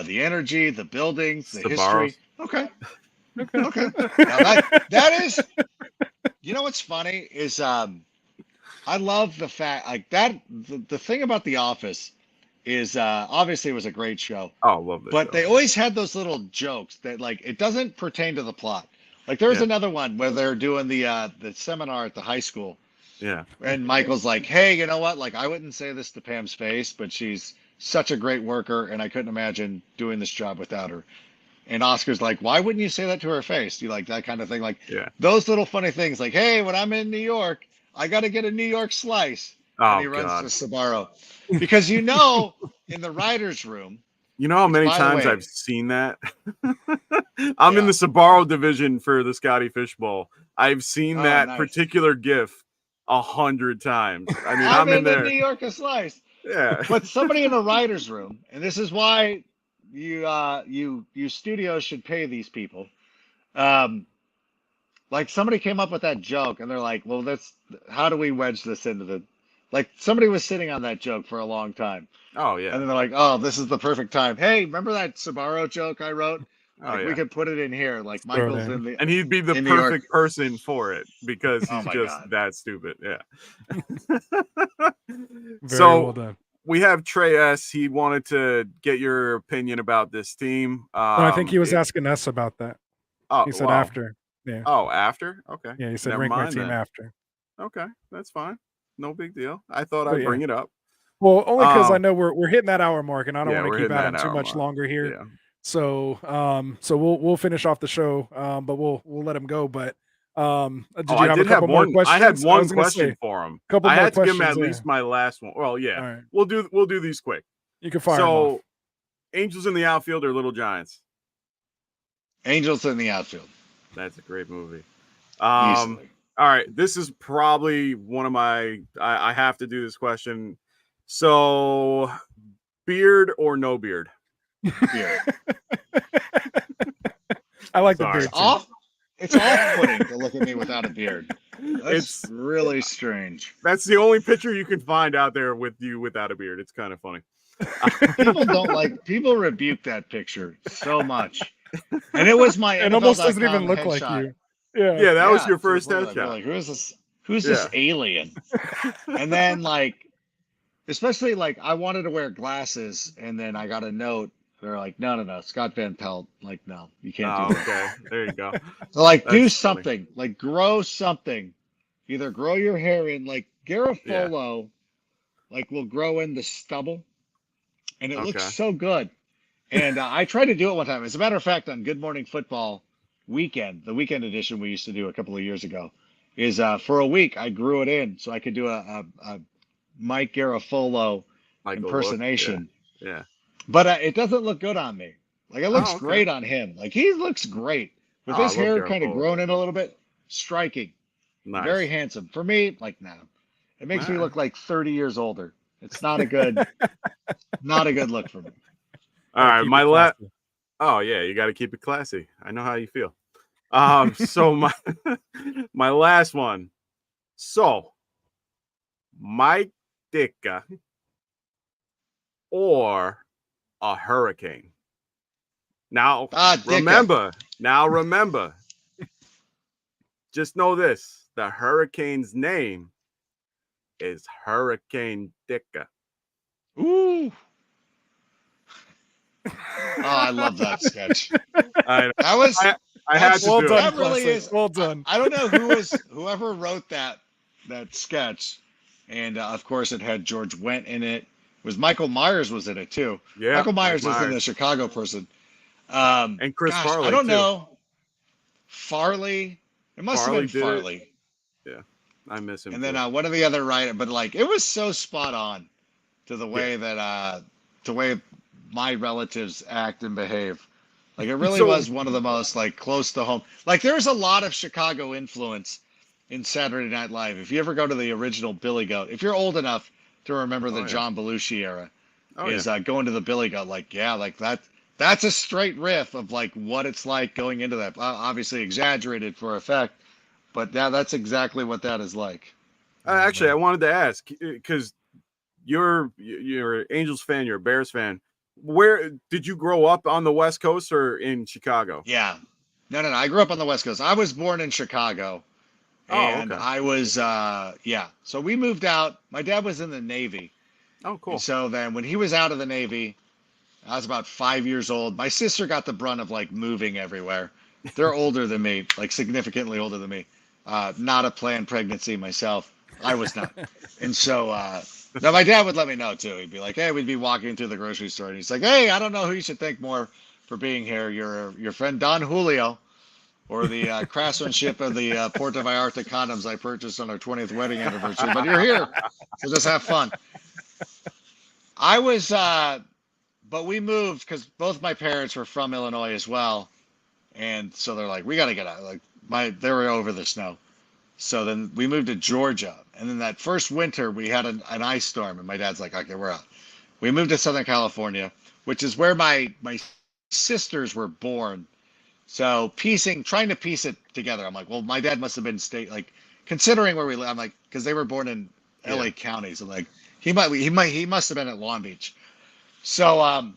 the energy, the buildings, the history. Okay. Okay. Now that is, you know what's funny is I love the fact like that the thing about The Office is obviously it was a great show. Oh, love it. But they always had those little jokes that like it doesn't pertain to the plot. Like there was another one where they're doing the seminar at the high school. Yeah. And Michael's like, hey, you know what? Like, I wouldn't say this to Pam's face, but she's such a great worker, and I couldn't imagine doing this job without her. And Oscar's like, why wouldn't you say that to her face? Do you like that kind of thing? Like, those little funny things, like, hey, when I'm in New York, I got to get a New York slice. And he runs to Sbarro. Because in the writer's room. You know how many times I've seen that? I'm in the Sbarro division for the Scotty Fishbowl. I've seen that particular GIF 100 times. I mean, I'm in there. New York a slice. Yeah. But somebody in a writer's room, and this is why you studios should pay these people. Like somebody came up with that joke, and they're like, well, how do we wedge this into the, like somebody was sitting on that joke for a long time. Oh yeah. And then they're like, oh, this is the perfect time. Hey, remember that Sbarro joke I wrote? We could put it in here. Like Michael's in the, and he'd be the perfect person for it because he's just that stupid. Yeah. Very well done. We have Trey S. He wanted to get your opinion about this team. I think he was asking us about that. Oh, he said after. Yeah. Oh, after? Okay. Yeah, he said rank my team after. Okay, that's fine. No big deal. I thought I'd bring it up. Well, only because I know we're hitting that hour mark, and I don't Yeah, want we're to keep hitting Adam that too hour much mark. longer here. Yeah. So we'll finish off the show, but we'll let him go. But did you I have a did have couple more one. questions? I had was one gonna question say, for him. couple I more had to give him questions, at yeah. least my last one. Well, yeah, All right, we'll do these quick. you can fire him off. So, Angels in the outfield or Little Giants? Angels in the outfield. That's a great movie. Easily. All right, this is probably one of my. I have to do this question. So, beard or no beard? Beard. I like Sorry. the beard. It's off-putting to look at me without a beard. That's really strange. That's the only picture you can find out there with you without a beard. It's kind of funny. People rebuke that picture so much. And it was my It almost doesn't NFL.com even look headshot. like you. Yeah. Yeah, that was your to the first point where they're headshot. like, who's this alien? And then especially I wanted to wear glasses, and then I got a note. They're like, no, Scott Van Pelt. Like, no, you can't do that. Okay, there you go. So do That's something, grow something. Either grow your hair in, Garofolo, will grow in the stubble, and it looks so good. And I tried to do it one time. As a matter of fact, on Good Morning Football weekend, the weekend edition we used to do a couple of years ago, is for a week I grew it in so I could do a Mike Garofolo impersonation. Yeah. But it doesn't look good on me. It looks great on him. He looks great with his hair kind of grown in a little bit. Striking, Nice. very handsome. For me, no, it makes me look like 30 years older. It's not a good, not a good look for me. All right, my last. Oh yeah, you got to keep it classy. I know how you feel. So my last one. So, Mike Ditka or a hurricane. Now remember. Just know this: the hurricane's name is Hurricane Ditka. Ooh. Oh, I love that sketch. I had to do that it. really is well done. I don't know whoever wrote that sketch, and of course it had George Wendt in it. It was Michael Myers was in it too. Yeah, Michael Myers is in the Chicago person. And Chris Farley. I don't too. know. Farley. It must Farley have been did it. Farley. Yeah, I miss him. And then one of the other writer, but it was so spot on to the way that the way my relatives act and behave. It really was one of the most close to home. There's a lot of Chicago influence in Saturday Night Live. If you ever go to the original Billy Goat, if you're old enough to remember the John Belushi era, going to the Billy Goat, that's a straight riff of what it's like going into that. Obviously exaggerated for effect, but that's exactly what that is like. Actually, I wanted to ask because you're an Angels fan, you're a Bears fan. Where did you grow up, on the West Coast or in Chicago? Yeah, no. I grew up on the West Coast. I was born in Chicago, and I was So we moved out. My dad was in the Navy. Oh, cool. And so then when he was out of the Navy, I was about 5 years old. My sister got the brunt of moving everywhere. They're older than me, significantly older than me. Not a planned pregnancy myself. I was not. And so now my dad would let me know too. He'd be like, hey, we'd be walking through the grocery store and he's like, hey, I don't know who you should thank more for being here. Your friend Don Julio or the craftsmanship of the Puerto Vallarta condoms I purchased on our 20th wedding anniversary. But you're here, so just have fun. I was but we moved because both my parents were from Illinois as well. And so they're like, we got to get out. They were over the snow. So then we moved to Georgia. And then that first winter, we had an ice storm. And my dad's like, okay, we're out. We moved to Southern California, which is where my sisters were born. So trying to piece it together. I'm like, well, my dad must have been considering where we live. I'm like, because they were born in LA County. So he must have been at Long Beach. So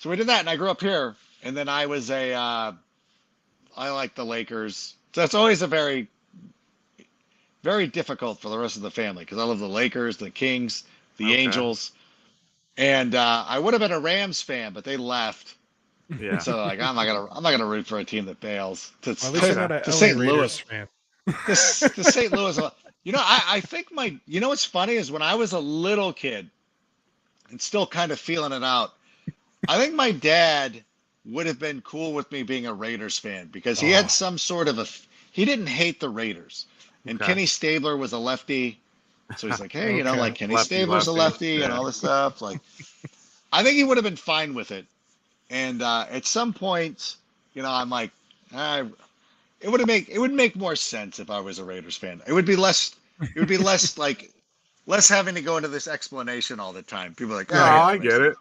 we did that. And I grew up here. And then I was I like the Lakers. So it's always a very, very difficult for the rest of the family because I love the Lakers, the Kings, the Angels. And I would have been a Rams fan, but they left. Yeah. So I'm not gonna root for a team that bails. To To St. Louis, fan. to St. Louis. I think what's funny is when I was a little kid, and still kind of feeling it out. I think my dad would have been cool with me being a Raiders fan because he had some sort of he didn't hate the Raiders. And Kenny Stabler was a lefty. So he's like, hey, like Kenny Stabler's a lefty and all this stuff. Like, I think he would have been fine with it. And at some point, I'm like, it would make more sense if I was a Raiders fan. It would be less like less having to go into this explanation all the time. People are like, I get it.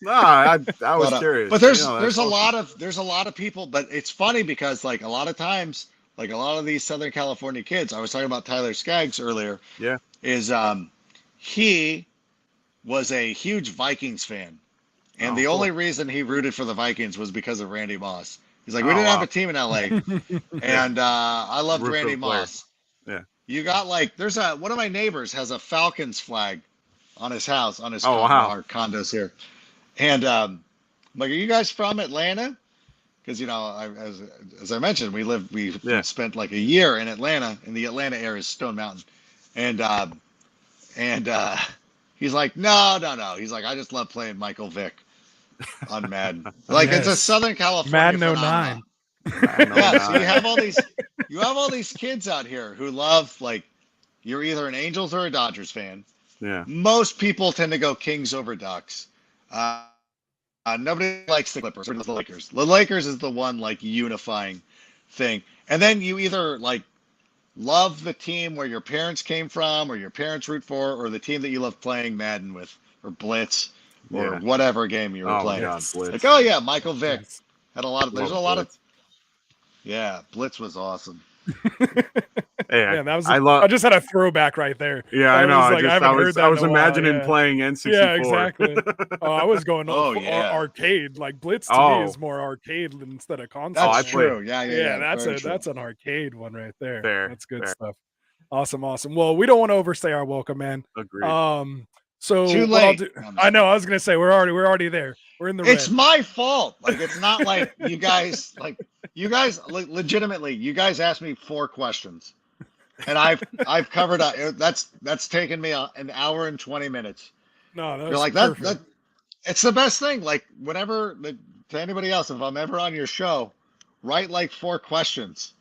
No, I was curious. But there's a lot of people, but it's funny because like a lot of times, like a lot of these Southern California kids, I was talking about Tyler Skaggs earlier. Yeah. Is he was a huge Vikings fan. And the only reason he rooted for the Vikings was because of Randy Moss. He's like, we didn't have a team in LA. And I loved Randy Moss. Yeah. You got like, there's one of my neighbors has a Falcons flag on his house, on his our condos here. And I'm like, are you guys from Atlanta? Because, as I mentioned, we spent like a year in Atlanta, in the Atlanta area, Stone Mountain. And he's like, no. He's like, I just love playing Michael Vick on Madden. Like, it's a Southern California Madden phenomenon. 09. Yeah, so you have all these kids out here who love, like, you're either an Angels or a Dodgers fan. Yeah. Most people tend to go Kings over Ducks. Nobody likes the Clippers or the Lakers. The Lakers is the one, like, unifying thing. And then you either, like, love the team where your parents came from or your parents root for, or the team that you love playing Madden with, or Blitz, or whatever game you were playing. God, Blitz. Like, Michael Vick had a lot of. There's a lot of. Yeah, Blitz was awesome. Yeah, that was. I just had a throwback right there. Yeah, I know. I was imagining playing N64. Yeah, exactly. I was going arcade. Like Blitz to me is more arcade instead of console. That's true. Yeah. That's an arcade one right there. Fair, that's good stuff. Awesome. Well, we don't want to overstay our welcome, man. Agreed. So too late. I know. I was gonna say we're already there. We're in the red. It's my fault. Like, it's not like you guys legitimately. You guys asked me 4 questions, and I've covered. That's taken me an hour and 20 minutes. No, you're like that. It's the best thing. Like, whenever to anybody else, if I'm ever on your show, write like 4 questions.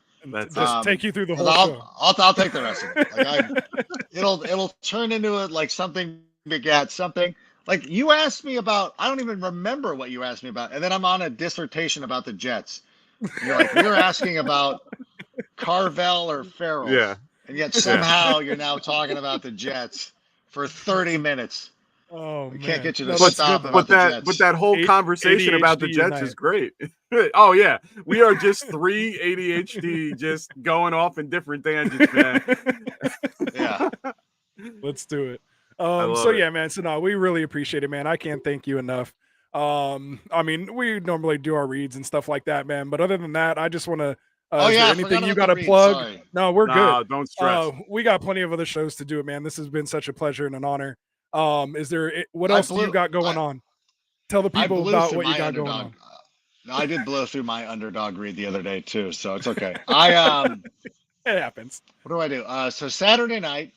Just take you through the whole show. I'll take the rest of it. Like, it'll turn into like something begat something. Like, you asked me about, I don't even remember what you asked me about, and then I'm on a dissertation about the Jets. You're like, you're asking about Carvel or Farrell. Yeah. And yet somehow you're now talking about the Jets for 30 minutes. Oh, we can't get you to but stop about the Jets. But that whole conversation about the Jets is great. Oh, yeah. We are just 3 ADHD just going off in different tangents, man. Yeah. Let's do it. Man. So no, we really appreciate it, man. I can't thank you enough. I mean, we normally do our reads and stuff like that, man. But other than that, I just want to. Anything you got to plug? Sorry. No, we're good. Don't stress. We got plenty of other shows to do it, man. This has been such a pleasure and an honor. Is there what else do you got going on? Tell the people about what you got going on. No, I did blow through my underdog read the other day too, so it's okay. It happens. What do? So Saturday night,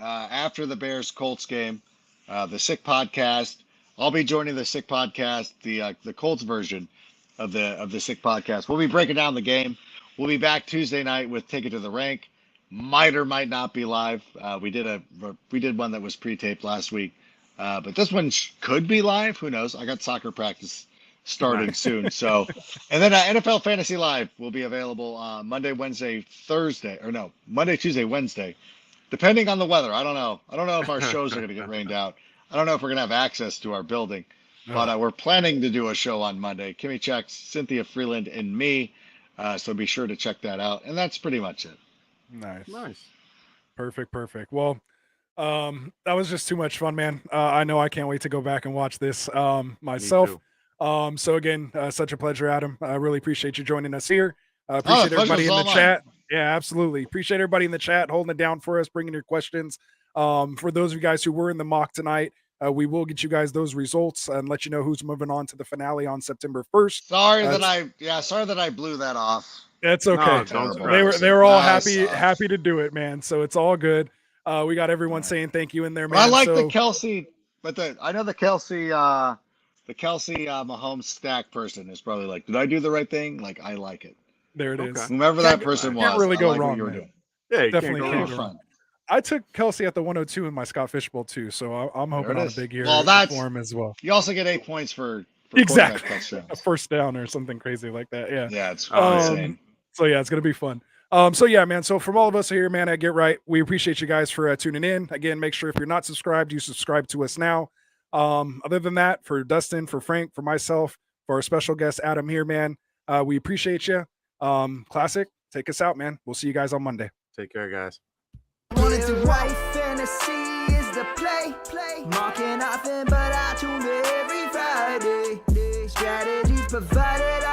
after the Bears Colts game, the Sick Podcast. I'll be joining the Sick Podcast, the Colts version of the Sick Podcast. We'll be breaking down the game. We'll be back Tuesday night with Take It to the Rank. Might or might not be live. We did one that was pre-taped last week, but this one could be live. Who knows? I got soccer practice starting soon. So, and then NFL Fantasy Live will be available Monday, Wednesday, Thursday, or no, Monday, Tuesday, Wednesday, depending on the weather. I don't know. I don't know if our shows are going to get rained out. I don't know if we're going to have access to our building, but we're planning to do a show on Monday. Kimmy Checks, Cynthia Freeland, and me. So be sure to check that out. And that's pretty much it. Nice. Perfect. Well, that was just too much fun, man. I know I can't wait to go back and watch this myself. So again, such a pleasure, Adam. I really appreciate you joining us here. Appreciate everybody in the chat. Yeah, absolutely. Appreciate everybody in the chat holding it down for us, bringing your questions. For those of you guys who were in the mock tonight, we will get you guys those results and let you know who's moving on to the finale on September 1st. Sorry that I blew that off. It's okay. No, they were all happy to do it, man. So it's all good. We got everyone saying thank you in there, man. I like the Kelsey But I know the Kelsey Mahomes stack person is probably like, did I do the right thing? Like, I like it. There it is. Okay. Whomever that person was, Can't really go I like wrong, what you were man. doing. Yeah, you Definitely can't can't go go wrong. wrong. I took Kelsey at the 102 in my Scott Fishbowl too, so I'm There hoping it on a is. big year Well, that's- for him as well. You also get 8 points for quarterback Exactly, a touchdowns. first down or something crazy like that. Yeah. Yeah, it's Oh, yeah. insane. So yeah, it's gonna be fun. So yeah, man. So from all of us here, man, at Get Right, we appreciate you guys for tuning in. Again, make sure if you're not subscribed, you subscribe to us now. Other than that, for Dustin, for Frank, for myself, for our special guest Adam here, man, we appreciate you. Classic, take us out, man. We'll see you guys on Monday. Take care, guys. Wanted to white fantasy is the play. Marking nothing, but I tune in every Friday. Strategies provided.